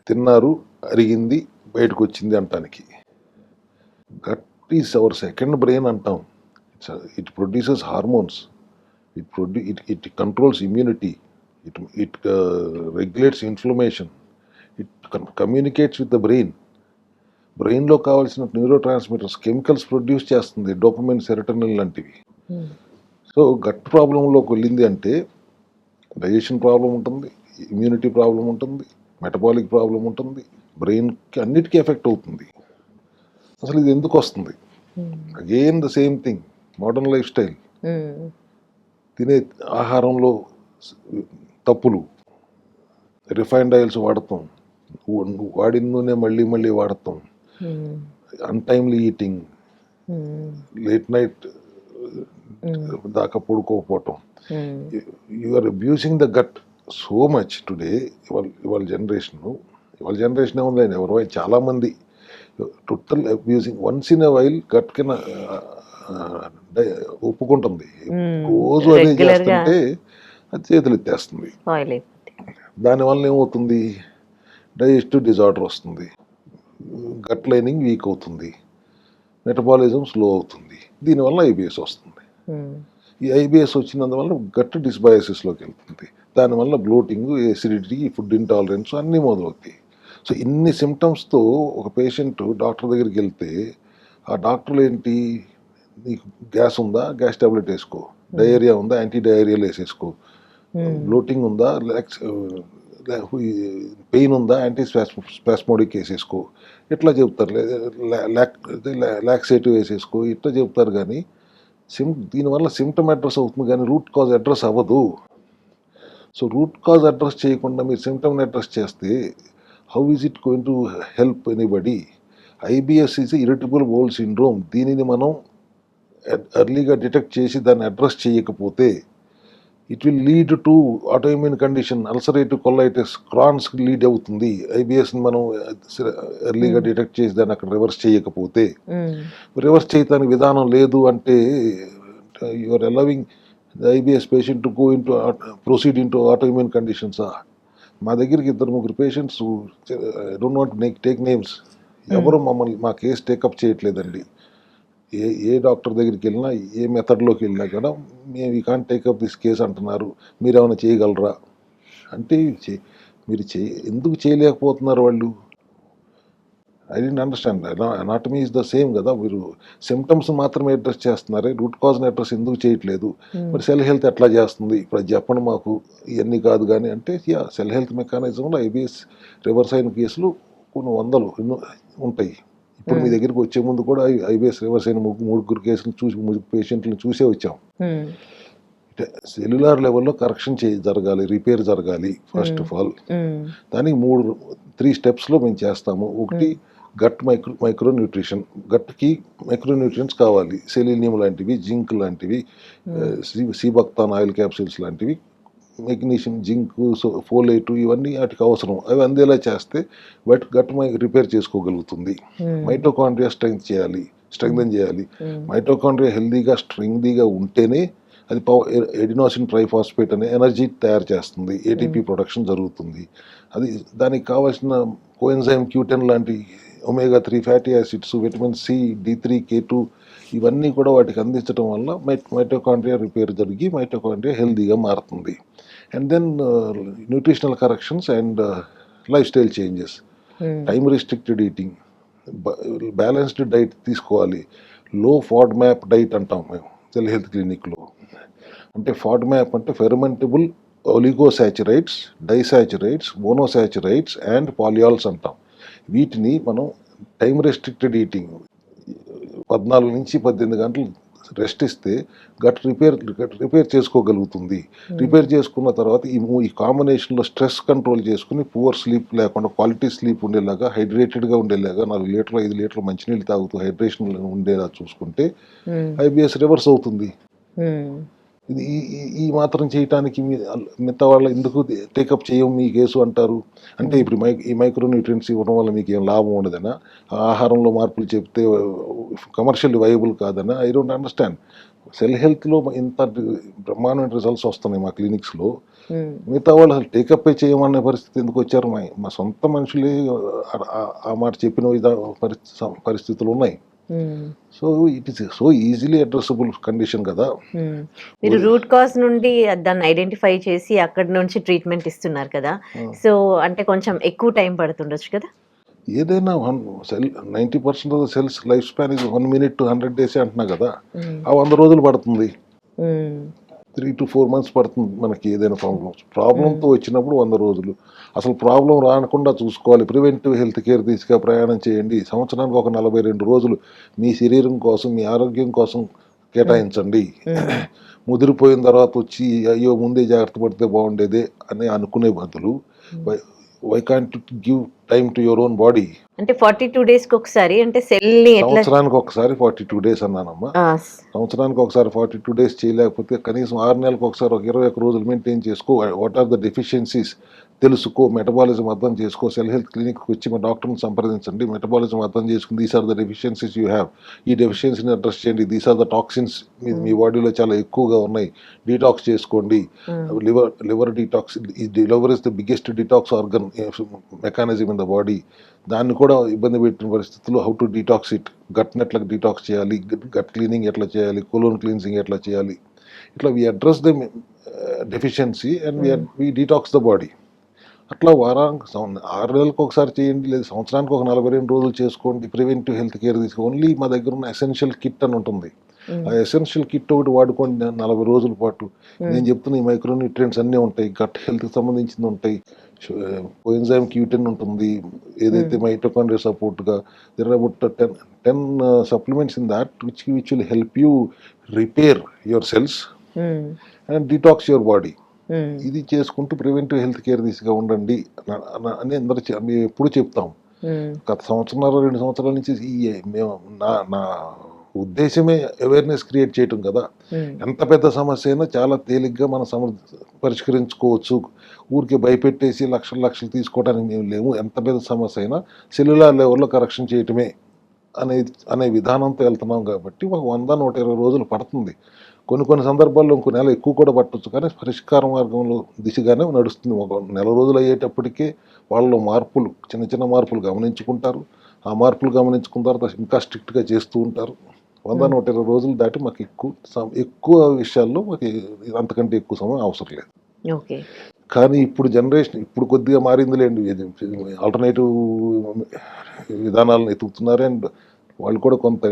తిన్నారు అరిగింది బయటకు వచ్చింది అంటానికి. Gut is our second brain అంటాం. It produces hormones, it controls immunity, it regulates inflammation, it communicates with the brain. బ్రెయిన్లో కావాల్సిన న్యూరో ట్రాన్స్మిటర్స్, కెమికల్స్ ప్రొడ్యూస్ చేస్తుంది, డోపమైన్, సెరటోనిన్ లాంటివి. సో గట్ ప్రాబ్లంలోకి వెళ్ళింది అంటే డైజెషన్ ప్రాబ్లం ఉంటుంది, ఇమ్యూనిటీ ప్రాబ్లం ఉంటుంది, metabolic problem ఉంటుంది, బ్రెయిన్కి అన్నిటికీ ఎఫెక్ట్ అవుతుంది. అసలు ఇది ఎందుకు వస్తుంది? Again the same thing, modern life style. తినే ఆహారంలో తప్పులు, రిఫైన్డ్ ఆయిల్స్ వాడతాం, వాడిన నూనె మళ్ళీ వాడతాం, అన్టైమ్లీ ఈటింగ్, లేట్ నైట్ దాకా పడుకోకపోవటం. You are abusing the gut so much today. ఇవాళ జనరేషన్ ఉంది, ఎవరో చాలా మంది total abusing. Once in a while gut కింద ఒప్పుకుంటుంది, రోజు అదే చేస్తుంటే అది చేతులు ఎత్తేస్తుంది. దానివల్ల ఏమవుతుంది? డైజెస్టివ్ డిజార్డర్ వస్తుంది, గట్ లైనింగ్ వీక్ అవుతుంది, మెటబాలిజం స్లో అవుతుంది. దీనివల్ల ఐబిఎస్ వస్తుంది. ఈ ఐబిఎస్ వచ్చినందువల్ల గట్ డిస్బయాసిస్లోకి వెళ్తుంది. దానివల్ల బ్లోటింగ్, ఎసిడిటీ, ఫుడ్ ఇంటాలరెన్స్ అన్నీ మొదలవుతాయి. సో ఇన్ని సిమ్టమ్స్తో ఒక పేషెంట్ డాక్టర్ దగ్గరికి వెళ్తే ఆ డాక్టర్లు ఏంటి, నీకు గ్యాస్ ఉందా, గ్యాస్ టాబ్లెట్ వేసుకో, డయేరియా ఉందా, యాంటీ డయేరియాలు వేసేసుకో, బ్లోటింగ్ ఉందా, పెయిన్ ఉందా, యాంటీ స్పాస్మోడిక్ వేసేసుకో, ఇట్లా చెప్తారు. లాక్సేటివ్ వేసేసుకో, ఇట్లా చెప్తారు. కానీ దీనివల్ల సిమ్టమ్ అడ్రస్ అవుతుంది కానీ రూట్ కాజ్ అడ్రస్ అవ్వదు. సో రూట్ కాజ్ అడ్రస్ చేయకుండా మీరు సిమ్టమ్ని అడ్రస్ చేస్తే how is it going to help anybody? IBS is irritable bowel syndrome. దీనిని మనం ఎర్లీగా డిటెక్ట్ చేసి దాన్ని అడ్రస్ చేయకపోతే it will lead to autoimmune condition, ulcerative colitis, క్రాన్స్కి లీడ్ అవుతుంది. ఐబిఎస్ని మనం ఎర్లీగా డిటెక్ట్ చేసి దాన్ని అక్కడ రివర్స్ చేయకపోతే, రివర్స్ చేయడానికి విధానం లేదు అంటే you are allowing the IBS patient to go into proceed into autoimmune conditions. మా దగ్గరికి 2-3 patients, I don't want take names, ఎవరు మమ్మల్ని మా కేసు టేకప్ చేయట్లేదండి. ఏ డాక్టర్ దగ్గరికి వెళ్ళినా, ఏ మెథడ్లోకి వెళ్ళినా కూడా మేము ఈ కాంట్ టేకప్ దిస్ కేసు అంటున్నారు, మీరు ఏమైనా చేయగలరా అంటే మీరు ఎందుకు చేయలేకపోతున్నారు వాళ్ళు? I don't understand. Anatomy is the same కదా, మీరు సిమ్టమ్స్ మాత్రమే అడ్రస్ చేస్తున్నారే, రూట్ కాజ్ని అడ్రస్ ఎందుకు చేయట్లేదు? మరి సెల్ హెల్త్ ఎట్లా చేస్తుంది? ఇప్పుడు అది చెప్పండి మాకు, ఇవన్నీ కాదు కానీ అంటే సెల్ హెల్త్ మెకానిజంలో ఐబిఎస్ రివర్స్ అయిన కేసులు కొన్ని వందలు ఎన్నో ఉంటాయి. ఇప్పుడు మీ దగ్గరికి వచ్చే ముందు కూడా ఐబిఎస్ రివర్స్ అయిన 3 కేసులు చూసి, 3 పేషెంట్లను చూసే వచ్చాం. సెల్యులార్ లెవెల్లో కరెక్షన్ జరగాలి, రిపేర్ జరగాలి. ఫస్ట్ ఆఫ్ ఆల్ దానికి 3 స్టెప్స్లో మేము చేస్తాము. ఒకటి గట్ మైక్రో న్యూట్రిషన్. గట్కి మైక్రో న్యూట్రియంట్స్ కావాలి, సెలీనియం లాంటివి, జింక్ లాంటివి, సీబక్తాన్ ఆయిల్ క్యాప్సిల్స్ లాంటివి, మెగ్నీషియం, జింక్, ఫోలేటు, ఇవన్నీ వాటికి అవసరం. అవి అందేలా చేస్తే గట్ రిపేర్ చేసుకోగలుగుతుంది. మైటోకాండ్రియా స్ట్రెంగ్థెన్ చేయాలి. మైటోకాండ్రియా హెల్దీగా స్ట్రెంగ్దీగా ఉంటేనే అది ఎడినోసిన్ ట్రైఫాస్ఫేట్ అనే ఎనర్జీ తయారు చేస్తుంది, ఏటీపీ ప్రొడక్షన్ జరుగుతుంది. అది దానికి కావాల్సిన కోఎన్జైమ్ Q10 లాంటి omega-3 fatty acids, vitamin C, D3, K2 ఇవన్నీ కూడా వాటికి అందించడం వల్ల మైటోకాండ్రియా రిపేర్ జరిగి మైటోకాండ్రియా హెల్దీగా మారుతుంది. And then nutritional corrections and lifestyle changes, time restricted eating, balanced diet తీసుకోవాలి. లో FODMAP డైట్ అంటాం మేము సెల్ హెల్త్ క్లినిక్లో. అంటే FODMAP అంటే ఫెర్మెంటబుల్ ఒలిగోసాచురైడ్స్, డైసాచురైడ్స్, మోనోసాచురైడ్స్ అండ్ పాలియాల్స్ అంటాం. వీటిని మనం టైం రెస్ట్రిక్టెడ్ ఈటింగ్ 14 నుంచి 18 గంటలు రెస్ట్ ఇస్తే గట్ రిపేర్ చేసుకోగలుగుతుంది. రిపేర్ చేసుకున్న తర్వాత ఈ కాంబినేషన్లో స్ట్రెస్ కంట్రోల్ చేసుకుని పువర్ స్లీప్ లేకుండా క్వాలిటీ స్లీప్ ఉండేలాగా, హైడ్రేటెడ్గా ఉండేలాగా 4 లీటర్లు 5 లీటర్లు మంచినీళ్ళు తాగుతూ హైడ్రేషన్ ఉండేలా చూసుకుంటే ఐబిఎస్ రివర్స్ అవుతుంది. ఇది ఈ మాత్రం చేయటానికి మిగతా వాళ్ళు ఎందుకు టేకప్ చేయం మీ కేసు అంటారు? అంటే ఇప్పుడు ఈ మైక్రో న్యూట్రియంట్స్ ఇవ్వడం వల్ల మీకు ఏం లాభం ఉండదనా? ఆహారంలో మార్పులు చెప్తే కమర్షియల్ వైబుల్ కాదనా? I don't understand. సెల్ హెల్త్లో ఇంత బ్రహ్మాండమైన రిజల్ట్స్ వస్తున్నాయి మా క్లినిక్స్లో, మిగతా వాళ్ళు అసలు టేకప్ చేయమనే పరిస్థితి ఎందుకు వచ్చారు? మా సొంత మనుషులే ఆ మాట చెప్పిన పరిస్థితులు ఉన్నాయి. So it is so easily addressable condition కదా. మీరు రూట్ కాజ్ నుండి దాన్ని ఐడెంటిఫై చేసి అక్కడి నుంచి ట్రీట్మెంట్ ఇస్తున్నారు కదా, సో అంటే కొంచెం ఎక్కువ టైం పడుతుండొచ్చు కదా. ఏదైనా 90% of the cells life span is 1 minute to 100 days అంటున్నా కదా. ఆ 100 రోజులు పడుతుంది, 3 to 4 months పడుతుంది మనకి ఏదైనా ప్రాబ్లంతో వచ్చినప్పుడు 100 రోజులు. అసలు ప్రాబ్లం రాకుండా చూసుకోవాలి. ప్రివెంటివ్ హెల్త్ కేర్ తీసుగా ప్రయాణం చేయండి. సంవత్సరానికి ఒక 42 రోజులు మీ శరీరం కోసం, మీ ఆరోగ్యం కోసం కేటాయించండి. ముదిరిపోయిన తర్వాత వచ్చి అయ్యో ముందే జాగ్రత్త పడితే బాగుండేదే అని అనుకునే బదులు why can't give time to your own body. అంటే 42 days కి ఒకసారి, అంటే సెల్ ని సంవత్సరానికి ఒకసారి 42 days అన్నానమ్మా. సంవత్సరానికి ఒకసారి 42 days చేయలేకపోతే కనీసం 6 నెలలకు ఒకసారి ఒక 21 రోజులు మెయింటైన్ చేసుకో. వాట్ ఆర్ ద డెఫిషియన్సీస్ తెలుసుకో, మెటబాలిజం అర్థం చేసుకో. సెల్ హెల్త్ క్లినిక్కి వచ్చి మా డాక్టర్ని సంప్రదించండి, మెటబాలిజం అర్థం చేసుకుని these are the deficiencies you have, ఈ డెఫిషియన్సీని అడ్రస్ చేయండి. దీస్ ఆర్ ద టాక్సిన్స్ మీ బాడీలో చాలా ఎక్కువగా ఉన్నాయి, డీటాక్స్ చేసుకోండి. Liver detox, liver is the biggest detox organ mechanism in the body. దాన్ని కూడా ఇబ్బంది పెట్టిన పరిస్థితుల్లో హౌ టు డీటాక్స్ ఇట్, గట్ని ఎట్లా డీటాక్స్ చేయాలి, గట్ క్లీనింగ్ ఎట్లా చేయాలి, కోలోన్ క్లీన్సింగ్ ఎట్లా చేయాలి, ఇట్లా we address the deficiency and we detox the body. అట్లా వారానికి 6 నెలలకు ఒకసారి చేయండి, లేదా సంవత్సరానికి ఒక 42 రోజులు చేసుకోండి. ప్రివెంటివ్ హెల్త్ కేర్ తీసుకో. ఓన్లీ మా దగ్గర ఉన్న ఎసెన్షియల్ కిట్ అని ఉంటుంది, ఆ ఎసెన్షియల్ కిట్ ఒకటి వాడుకోండి 40 రోజుల పాటు. నేను చెప్తున్న ఈ మైక్రో న్యూట్రియంట్స్ అన్నీ ఉంటాయి, గట్ హెల్త్కి సంబంధించింది ఉంటాయి, కోఎన్జైమ్ Q10 ఉంటుంది, ఏదైతే మైటోకాండ్రియా సపోర్ట్గా. There are about 10 supplements in that which will help you repair your cells and detox your body. ఇది చేసుకుంటూ ప్రివెంటివ్ హెల్త్ కేర్ దిశగా ఉండండి అని అందరూ మేము ఎప్పుడు చెప్తాం. గత 1.5-2 సంవత్సరాల నుంచి మేము నా ఉద్దేశమే అవేర్నెస్ క్రియేట్ చేయటం కదా. ఎంత పెద్ద సమస్య అయినా చాలా తేలిగ్గా మనం పరిష్కరించుకోవచ్చు. ఊరికే భయపెట్టేసి లక్షలు లక్షలు తీసుకోవడానికి మేము లేము. ఎంత పెద్ద సమస్య అయినా సెల్యులార్ లెవెల్లో కరెక్షన్ చేయటమే అనే విధానంతో వెళ్తున్నాం కాబట్టి ఒక 100-120 రోజులు పడుతుంది. కొన్ని సందర్భాల్లో ఇంకో నెల ఎక్కువ కూడా పట్టొచ్చు, కానీ పరిష్కార మార్గంలో దిశగానే నడుస్తుంది. ఒక నెల రోజులు అయ్యేటప్పటికే వాళ్ళలో మార్పులు, చిన్న చిన్న మార్పులు గమనించుకుంటారు. ఆ మార్పులు గమనించుకున్న తర్వాత ఇంకా స్ట్రిక్ట్గా చేస్తూ ఉంటారు. 100-120 రోజులు దాటి మాకు ఎక్కువ విషయాల్లో మాకు అంతకంటే ఎక్కువ సమయం అవసరం లేదు. ఓకే. కానీ ఇప్పుడు జనరేషన్ ఇప్పుడు కొద్దిగా మారిందిలేండి. ఆల్టర్నేటివ్ విధానాలను ఎతుకుతున్నారు. అండ్ వాళ్ళు కూడా కొంత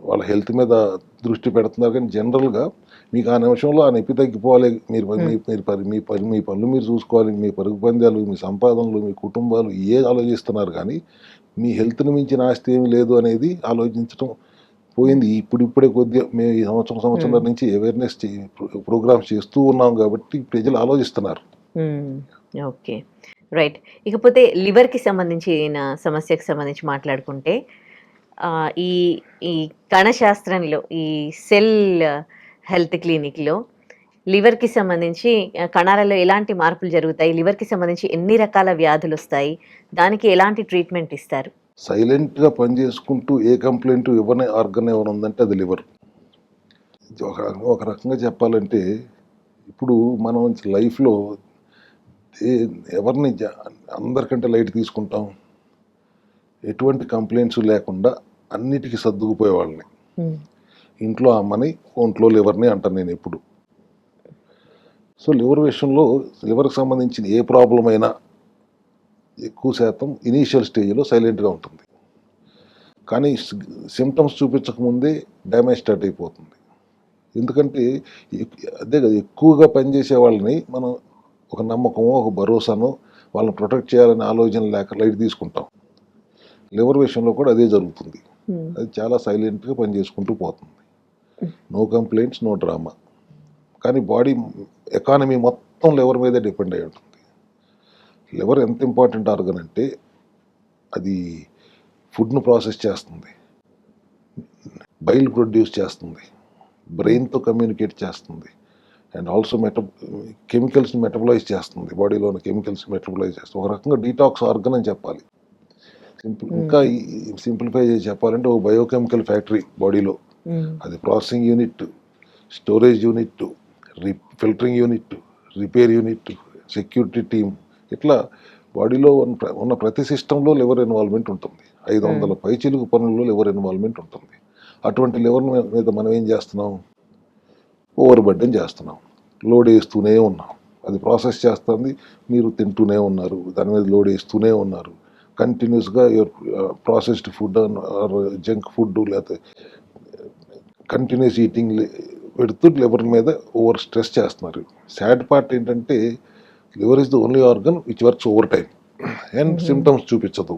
వాళ్ళ హెల్త్ మీద దృష్టి పెడుతున్నారు. కానీ జనరల్గా మీకు ఆ నిమిషంలో ఆ నొప్పి తగ్గిపోవాలి, మీరు మీ పనులు మీరు చూసుకోవాలి, మీ పరుగు పందాలు, మీ సంపాదనలు, మీ కుటుంబాలు ఆలోచిస్తున్నారు. కానీ మీ హెల్త్ని మించిన ఆస్తి ఏమి లేదు అనేది ఆలోచించడం పోయింది. ఇప్పుడే కొద్దిగా మేము ఈ సంవత్సరం నుంచి అవేర్నెస్ ప్రోగ్రామ్స్ చేస్తూ ఉన్నాం కాబట్టి ప్రజలు ఆలోచిస్తున్నారు. Okay, right. ఇకపోతే లివర్కి సంబంధించిన సమస్యకు సంబంధించి మాట్లాడుకుంటే ఈ కణశాస్త్రంలో ఈ సెల్ హెల్త్ క్లినిక్లో లివర్కి సంబంధించి కణాలలో ఎలాంటి మార్పులు జరుగుతాయి, లివర్కి సంబంధించి ఎన్ని రకాల వ్యాధులు వస్తాయి, దానికి ఎలాంటి ట్రీట్మెంట్ ఇస్తారు? సైలెంట్గా పనిచేసుకుంటూ ఏ కంప్లైంట్ ఇవ్వని ఆర్గన్ ఎవరు ఉందంటే అది లివర్. ఒక రకంగా చెప్పాలంటే ఇప్పుడు మనం లైఫ్లో ఎవరిని అందరికంటే లైట్ తీసుకుంటాం, ఎటువంటి కంప్లైంట్స్ లేకుండా అన్నిటికీ సర్దుకుపోయే వాళ్ళని. ఇంట్లో అమ్మని, ఒంట్లో లివర్ని అంటాను నేను ఎప్పుడు. సో లివర్ విషయంలో లివర్కి సంబంధించిన ఏ ప్రాబ్లం అయినా ఎక్కువ శాతం ఇనీషియల్ స్టేజ్లో సైలెంట్గా ఉంటుంది. కానీ సిమ్టమ్స్ చూపించకముందే డ్యామేజ్ స్టార్ట్ అయిపోతుంది. ఎందుకంటే అదే కదా, ఎక్కువగా పనిచేసే వాళ్ళని మనం ఒక నమ్మకమో ఒక భరోసానో వాళ్ళని ప్రొటెక్ట్ చేయాలనే ఆలోచన లేక లైట్ తీసుకుంటాం. లివర్ విషయంలో కూడా అదే జరుగుతుంది. అది చాలా సైలెంట్గా పనిచేసుకుంటూ పోతుంది. No complaints, no drama. కానీ బాడీ ఎకానమీ మొత్తం లివర్ మీదే డిపెండ్ అయి ఉంటుంది. లివర్ ఎంత ఇంపార్టెంట్ ఆర్గన్ అంటే అది ఫుడ్ను ప్రాసెస్ చేస్తుంది, బైల్ ప్రొడ్యూస్ చేస్తుంది, బ్రెయిన్తో కమ్యూనికేట్ చేస్తుంది, అండ్ ఆల్సో కెమికల్స్ని మెటబలైజ్ చేస్తుంది. బాడీలో ఉన్న కెమికల్స్ మెటబలైజ్ చేస్తుంది. ఒక రకంగా డీటాక్స్ ఆర్గన్ అని చెప్పాలి. ఇంకా సింప్లిఫై చేసి చెప్పాలంటే ఒక బయోకెమికల్ ఫ్యాక్టరీ బాడీలో. అది processing unit, storage unit, filtering unit, repair unit, security team, ఇట్లా బాడీలో ఉన్న ప్రతి సిస్టంలో లివర్ ఇన్వాల్వ్మెంట్ ఉంటుంది. 500 పైచిలుకు పనుల్లో లివర్ ఇన్వాల్వ్మెంట్ ఉంటుంది. అటువంటి లివర్ మీద మనం ఏం చేస్తున్నాం? ఓవర్ బర్డెన్ చేస్తున్నాం, లోడ్ వేస్తూనే ఉన్నాం. అది ప్రాసెస్ చేస్తుంది, మీరు తింటూనే ఉన్నారు, దాని మీద లోడ్ వేస్తూనే ఉన్నారు. కంటిన్యూస్గా processed food or junk food లేకపోతే కంటిన్యూస్ ఈటింగ్ పెడుతూ లివర్ మీద ఓవర్ స్ట్రెస్ చేస్తున్నారు. సాడ్ పార్ట్ ఏంటంటే liver is the only organ which works over time and symptoms చూపించదు.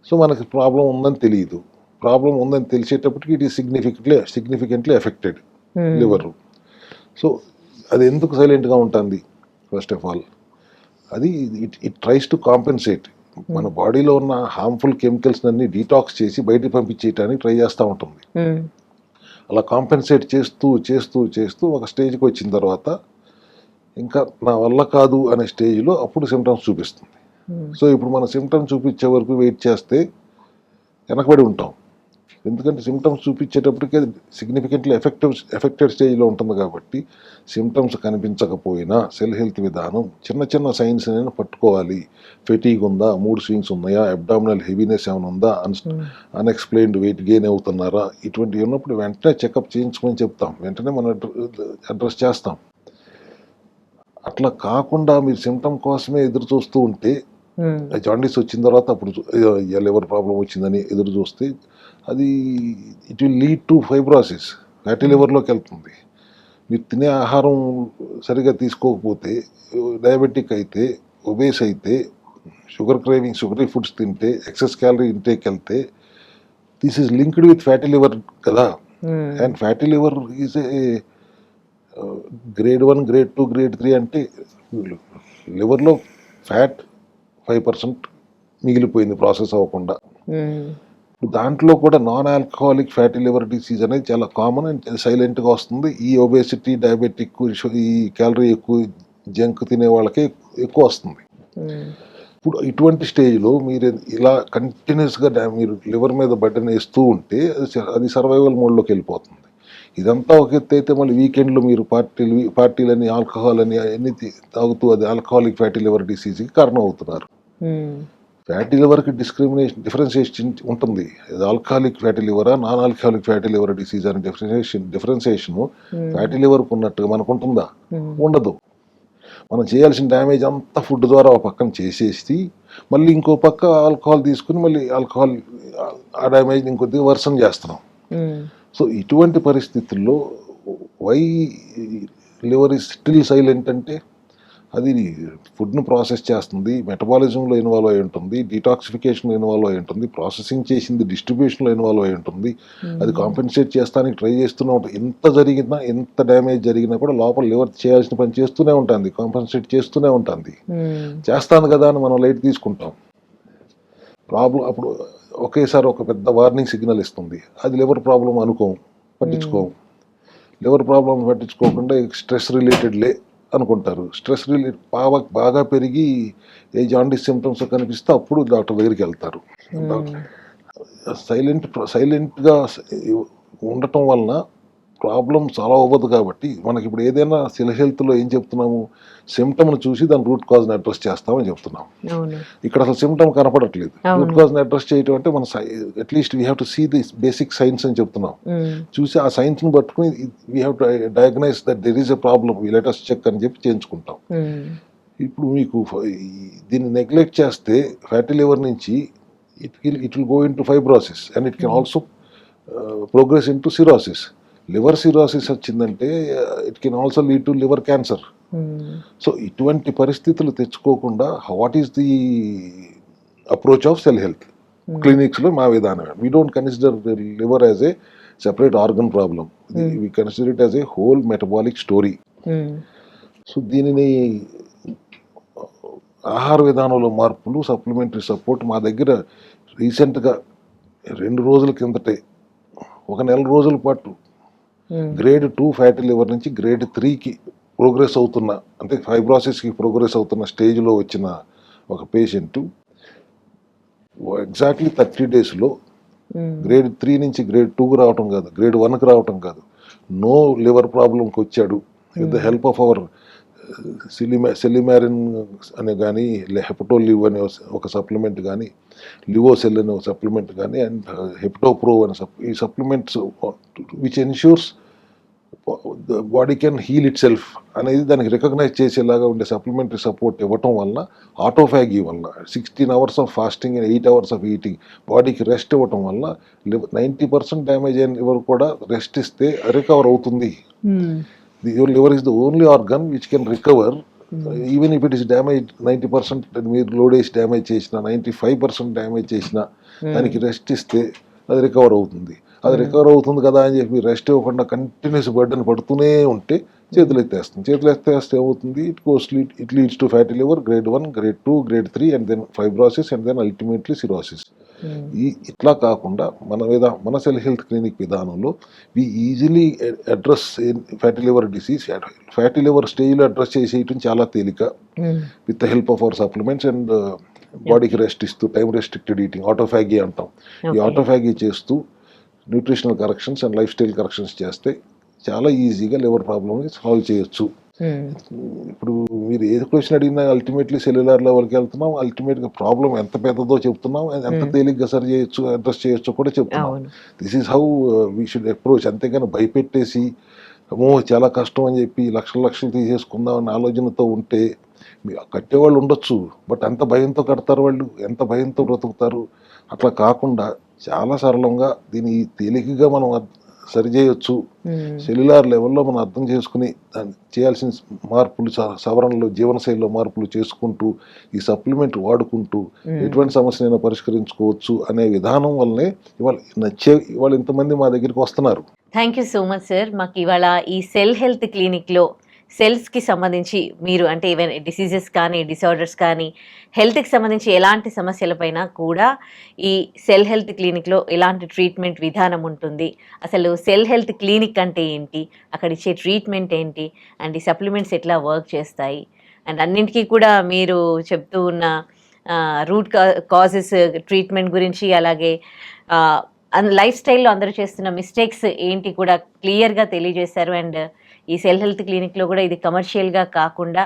సో మనకి ప్రాబ్లం ఉందని తెలియదు. ప్రాబ్లం ఉందని తెలిసేటప్పటికి it is significantly affected liver. So అది ఎందుకు సైలెంట్గా ఉంటుంది? ఫస్ట్ ఆఫ్ ఆల్ అది ఇట్ ట్రైస్ టు కాంపెన్సేట్. మన బాడీలో ఉన్న హార్మ్ఫుల్ కెమికల్స్ అన్ని డీటాక్స్ చేసి బయటకు పంపించేయడానికి ట్రై చేస్తూ ఉంటుంది. అలా కాంపెన్సేట్ చేస్తూ చేస్తూ చేస్తూ ఒక స్టేజ్కి వచ్చిన తర్వాత ఇంకా నా వల్ల కాదు అనే స్టేజ్లో అప్పుడు సిమ్టమ్స్ చూపిస్తుంది. సో ఇప్పుడు మన సిమ్టమ్స్ చూపించే వరకు వెయిట్ చేస్తే వెనకబడి ఉంటాం. ఎందుకంటే సిమ్టమ్స్ చూపించేటప్పటికే సిగ్నిఫికెంట్లీ ఎఫెక్టెడ్ స్టేజ్లో ఉంటుంది. కాబట్టి సిమ్టమ్స్ కనిపించకపోయినా సెల్ హెల్త్ విధానం చిన్న చిన్న సైన్స్ అయినా పట్టుకోవాలి. ఫెటీగ్ ఉందా, మూడ్ స్వింగ్స్ ఉన్నాయా, అబ్డామినల్ హెవీనెస్ ఏమైనా ఉందా, అన్ఎక్స్ప్లెయిన్డ్ వెయిట్ గెయిన్ అవుతున్నారా, ఇటువంటివి ఉన్నప్పుడు వెంటనే చెకప్ చేయించుకొని చెప్తాం, వెంటనే మనం అడ్రస్ చేస్తాం. అట్లా కాకుండా మీరు సిమ్టమ్ కోసమే ఎదురు చూస్తూ ఉంటే, జాండీస్ వచ్చిన తర్వాత అప్పుడు లివర్ ప్రాబ్లం వచ్చిందని ఎదురు చూస్తే అది it will lead to fibrosis, fatty లివర్లోకి వెళ్తుంది. మీరు తినే ఆహారం సరిగా తీసుకోకపోతే, డయాబెటిక్ అయితే, ఒబేస్ అయితే, షుగరీ ఫుడ్స్ తింటే, ఎక్సెస్ క్యాలరీ ఇంటేక్ వెళ్తే, this is linked with fatty liver కదా. And fatty liver is a grade 1, grade 2, grade 3 అంటే లివర్లో ఫ్యాట్ 5% మిగిలిపోయింది ప్రాసెస్ అవ్వకుండా. దాంట్లో కూడా non alcoholic fatty liver disease అనేది చాలా కామన్ అండ్ సైలెంట్గా వస్తుంది. ఈ ఒబేసిటీ, డయాబెటిక్, ఈ క్యాలరీ ఎక్కువ జంక్ తినే వాళ్ళకే ఎక్కువ వస్తుంది. ఇప్పుడు ఇటువంటి స్టేజ్లో మీరు ఇలా కంటిన్యూస్గా మీరు లివర్ మీద బర్డెన్ వేస్తూ ఉంటే అది సర్వైవల్ మోడ్లోకి వెళ్ళిపోతుంది. ఇదంతా ఒక ఎత్తు అయితే మళ్ళీ వీకెండ్లో మీరు పార్టీలని, ఆల్కహాల్ అని అన్ని తాగుతూ అది ఆల్కహాలిక్ ఫ్యాటీ లివర్ డిసీజ్కి కారణం అవుతున్నారు. ఫ్యాటీ లివర్కి డిఫరెన్షియేషన్ ఉంటుంది. ఆల్కహాలిక్ ఫ్యాటీ లివరా, non alcoholic fatty liver disease అనే డిఫరెన్షియేషన్ ఫ్యాటీ లివర్కి ఉన్నట్టుగా మనకు ఉంటుందా? ఉండదు. మనం చేయాల్సిన డ్యామేజ్ అంతా ఫుడ్ ద్వారా ఒక పక్కన చేసేసి మళ్ళీ ఇంకో పక్క ఆల్కహాల్ తీసుకుని మళ్ళీ ఆల్కహాల్ ఆ డ్యామేజ్ ఇంకొద్దిగా వర్సం చేస్తున్నాం. సో ఇటువంటి పరిస్థితుల్లో why liver is still silent అంటే అది ఫుడ్ను ప్రాసెస్ చేస్తుంది, మెటబాలిజంలో ఇన్వాల్వ్ అయి ఉంటుంది, డీటాక్సిఫికేషన్లో ఇన్వాల్వ్ అయి ఉంటుంది, ప్రాసెసింగ్ చేసింది డిస్ట్రిబ్యూషన్లో ఇన్వాల్వ్ అయి ఉంటుంది. అది కాంపెన్సేట్ చేస్తానికి ట్రై చేస్తూనే ఉంటుంది. ఎంత జరిగినా, ఎంత డ్యామేజ్ జరిగినా కూడా లోపల లివర్ చేయాల్సిన పని చేస్తూనే ఉంటుంది, కాంపెన్సేట్ చేస్తూనే ఉంటుంది. చేస్తాను కదా అని మనం లైట్ తీసుకుంటాం. ప్రాబ్లం అప్పుడు ఒకేసారి ఒక పెద్ద వార్నింగ్ సిగ్నల్ ఇస్తుంది. అది లివర్ ప్రాబ్లం అనుకోం, పట్టించుకోం. లివర్ ప్రాబ్లం పట్టించుకోకుండా స్ట్రెస్ రిలేటెడ్లే అనుకుంటారు. స్ట్రెస్ బాగా పెరిగి ఏ జాండీస్ సిమ్టమ్స్ కనిపిస్తే అప్పుడు డాక్టర్ దగ్గరికి వెళ్తారు. సైలెంట్గా ఉండటం వలన ప్రాబ్లం సాల్వ్ అవ్వదు. కాబట్టి మనకి ఇప్పుడు ఏదైనా హెల్త్లో ఏం చెప్తున్నాము, సిమ్టమ్ను చూసి దాని రూట్ కాజ్ని అడ్రస్ చేస్తామని చెప్తున్నాం. ఇక్కడ అసలు సిమ్టమ్ కనపడట్లేదు. రూట్ కాజ్ని అడ్రస్ చేయటం అంటే మన at least we have to see the basic science అని చెప్తున్నాం. చూసి ఆ సైన్స్ని పట్టుకుని we have to diagnose that there is a problem, we let us check అని చెప్పి చేయించుకుంటాం. ఇప్పుడు మీకు దీన్ని నెగ్లెక్ట్ చేస్తే ఫ్యాటీ లివర్ నుంచి it will go into fibrosis and it can also progress into cirrhosis. Liver cirrhosis వచ్చిందంటే it can also lead to liver cancer. So ఇటువంటి పరిస్థితులు తెచ్చుకోకుండా what is the approach of cell health క్లినిక్స్లో మా విధానం, we don't consider liver as a separate organ problem, we consider it as a whole metabolic story. So దీనిని ఆహార విధానంలో మార్పులు, సప్లిమెంటరీ సపోర్ట్ మా దగ్గర రీసెంట్గా 2 రోజుల కిందటే 1 నెల రోజుల పాటు గ్రేడ్ 2 ఫ్యాటీ లివర్ నుంచి గ్రేడ్ 3కి ప్రోగ్రెస్ అవుతున్న, అంటే ఫైబ్రోసిస్కి ప్రోగ్రెస్ అవుతున్న స్టేజ్లో వచ్చిన ఒక పేషెంట్ ఎగ్జాక్ట్లీ 30 daysలో గ్రేడ్ 3 నుంచి గ్రేడ్ 2కి రావటం కాదు, గ్రేడ్ 1కి రావటం కాదు, నో లివర్ ప్రాబ్లంకి వచ్చాడు. With the help of our silymarin అనే కానీ, హెపటోలివ్ అనే ఒక సప్లిమెంట్ కానీ, లివోసెల్ అనే ఒక సప్లిమెంట్ కానీ, అండ్ హెపటోప్రో అనే ఈ supplements which ensures the body can heal itself అనేది దానికి రికగ్నైజ్ చేసేలాగా ఉండే సప్లిమెంటరీ సపోర్ట్ ఇవ్వటం వల్ల, ఆటోఫాగీ వల్ల 16 hours of fasting and 8 hours of eating, బాడీకి రెస్ట్ ఇవ్వటం వల్ల 90% డ్యామేజ్ అయిన లివర్ కూడా రెస్ట్ ఇస్తే రికవర్ అవుతుంది. Your liver is the only organ which can recover even if it is damage 90%. మీరు లోడ్ వేసి డ్యామేజ్ చేసిన 95% డ్యామేజ్ చేసిన దానికి రెస్ట్ ఇస్తే అది రికవర్ అవుతుంది. అది రికవర్ అవుతుంది కదా అని చెప్పి రెస్ట్ ఇవ్వకుండా కంటిన్యూస్ బర్డెన్ పడుతూనే ఉంటే చేతులు ఎత్తేస్తే ఏమవుతుంది, it leads to fatty liver grade 1, grade 2, grade 3 and then fibrosis and then ultimately cirrhosis. ఇట్లా కాకుండా మన సెల్ హెల్త్ క్లినిక్ విధానంలో we easily address fatty liver disease. Fatty liver స్టేజ్లో అడ్రస్ చేసేయటం చాలా తేలిక with the help of our supplements and బాడీకి rest ఇస్తూ టైం రెస్ట్రిక్టెడ్ ఈటింగ్, ఆటోఫాగీ అంటాం. ఈ ఆటోఫాగీ చేస్తూ nutritional corrections and lifestyle corrections చేస్తే చాలా ఈజీగా లివర్ ప్రాబ్లమ్ని సాల్వ్ చేయొచ్చు. ఇప్పుడు మీరు ఏ క్వశ్చన్ అడిగినా అల్టిమేట్లీ సెల్యులార్ లెవెల్కి వెళ్తున్నాం, అల్టిమేట్గా ప్రాబ్లం ఎంత పెద్దదో చెప్తున్నాం, ఎంత తేలిగ్గా సరి చేయొచ్చు, అడ్రస్ చేయొచ్చు కూడా చెప్తున్నాం. This is how we should approach. అంతేగాని భయపెట్టేసి చాలా కష్టం అని చెప్పి లక్షలు తీసేసుకుందాం అనే ఆలోచనతో ఉంటే కట్టేవాళ్ళు ఉండొచ్చు, బట్ ఎంత భయంతో కడతారు వాళ్ళు, ఎంత భయంతో బ్రతుకుతారు. అట్లా కాకుండా చాలా సరళంగా దీన్ని తేలికగా మనం సరి చేయొచ్చు. సెల్యులార్ లెవెల్లో మనం అర్థం చేసుకుని చేయాల్సిన మార్పులు, సవరణలు, జీవనశైలిలో మార్పులు చేసుకుంటూ ఈ సప్లిమెంట్ వాడుకుంటూ ఎటువంటి సమస్యనైనా పరిష్కరించుకోవచ్చు అనే విధానం వల్లనే ఇవాళ ఇంతమంది మా దగ్గరికి వస్తున్నారు. Thank you so much sir. మాకు ఇవాళ ఈ సెల్ హెల్త్ క్లినిక్లో సెల్స్కి సంబంధించి మీరు అంటే ఈవెన్ డిసీజెస్ కానీ డిసార్డర్స్ కానీ హెల్త్కి సంబంధించి ఎలాంటి సమస్యలపైన కూడా ఈ సెల్ హెల్త్ క్లినిక్లో ఎలాంటి ట్రీట్మెంట్ విధానం ఉంటుంది, అసలు సెల్ హెల్త్ క్లినిక్ అంటే ఏంటి, అక్కడ ఇచ్చే ట్రీట్మెంట్ ఏంటి, అండ్ ఈ సప్లిమెంట్స్ ఎట్లా వర్క్ చేస్తాయి, అండ్ అన్నింటికీ కూడా మీరు చెప్తూ ఉన్న రూట్ కాజెస్ ట్రీట్మెంట్ గురించి, అలాగే లైఫ్ స్టైల్లో అందరూ చేస్తున్న మిస్టేక్స్ ఏంటి కూడా క్లియర్గా తెలియజేశారు. అండ్ ఈ సెల్ హెల్త్ క్లినిక్లో కూడా ఇది కమర్షియల్గా కాకుండా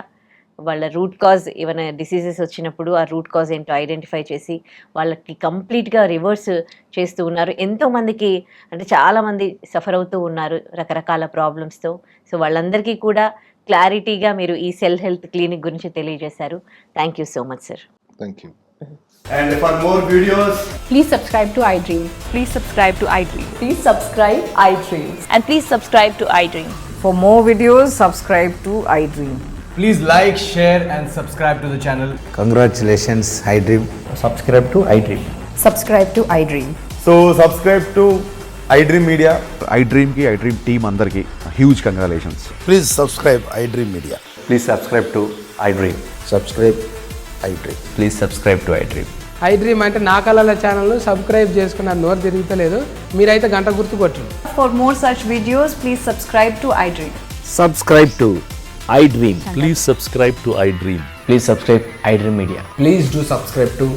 వాళ్ళ రూట్ కాజ్ ఏమైనా డిసీజెస్ వచ్చినప్పుడు ఆ రూట్ కాజ్ ఏంటో ఐడెంటిఫై చేసి వాళ్ళకి కంప్లీట్గా రివర్స్ చేస్తూ ఉన్నారు. ఎంతోమందికి అంటే చాలామంది సఫర్ అవుతూ ఉన్నారు రకరకాల ప్రాబ్లమ్స్తో. సో వాళ్ళందరికీ కూడా క్లారిటీగా మీరు ఈ సెల్ హెల్త్ క్లినిక్ గురించి తెలియజేశారు. Thank you so much sir. Thank you. And for more videos, Please subscribe to iDream. Please subscribe to iDream. Please subscribe iDream. And please subscribe to iDream. For more videos, subscribe to iDream. please like, share and subscribe to the channel. Congratulations, iDream. Subscribe to iDream. Subscribe to iDream. So subscribe to iDream Media. iDream ki iDream team andarki huge congratulations. Please subscribe iDream Media. Please subscribe to iDream. Subscribe iDream. Please subscribe to iDream. iDream అంటే నా కళల channel subscribe చేసుకున్న నోరు తిరుగుతలేదు, మీరైతే గంట గుర్తు కొట్టండి. For more such videos, please subscribe to iDream. Subscribe to iDream. Please subscribe to iDream. Please subscribe iDream Media. Please do subscribe to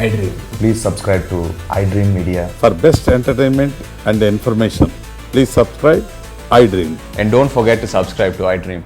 iDream. Please subscribe to iDream Media. For best entertainment and information, please subscribe iDream. And don't forget to subscribe to iDream.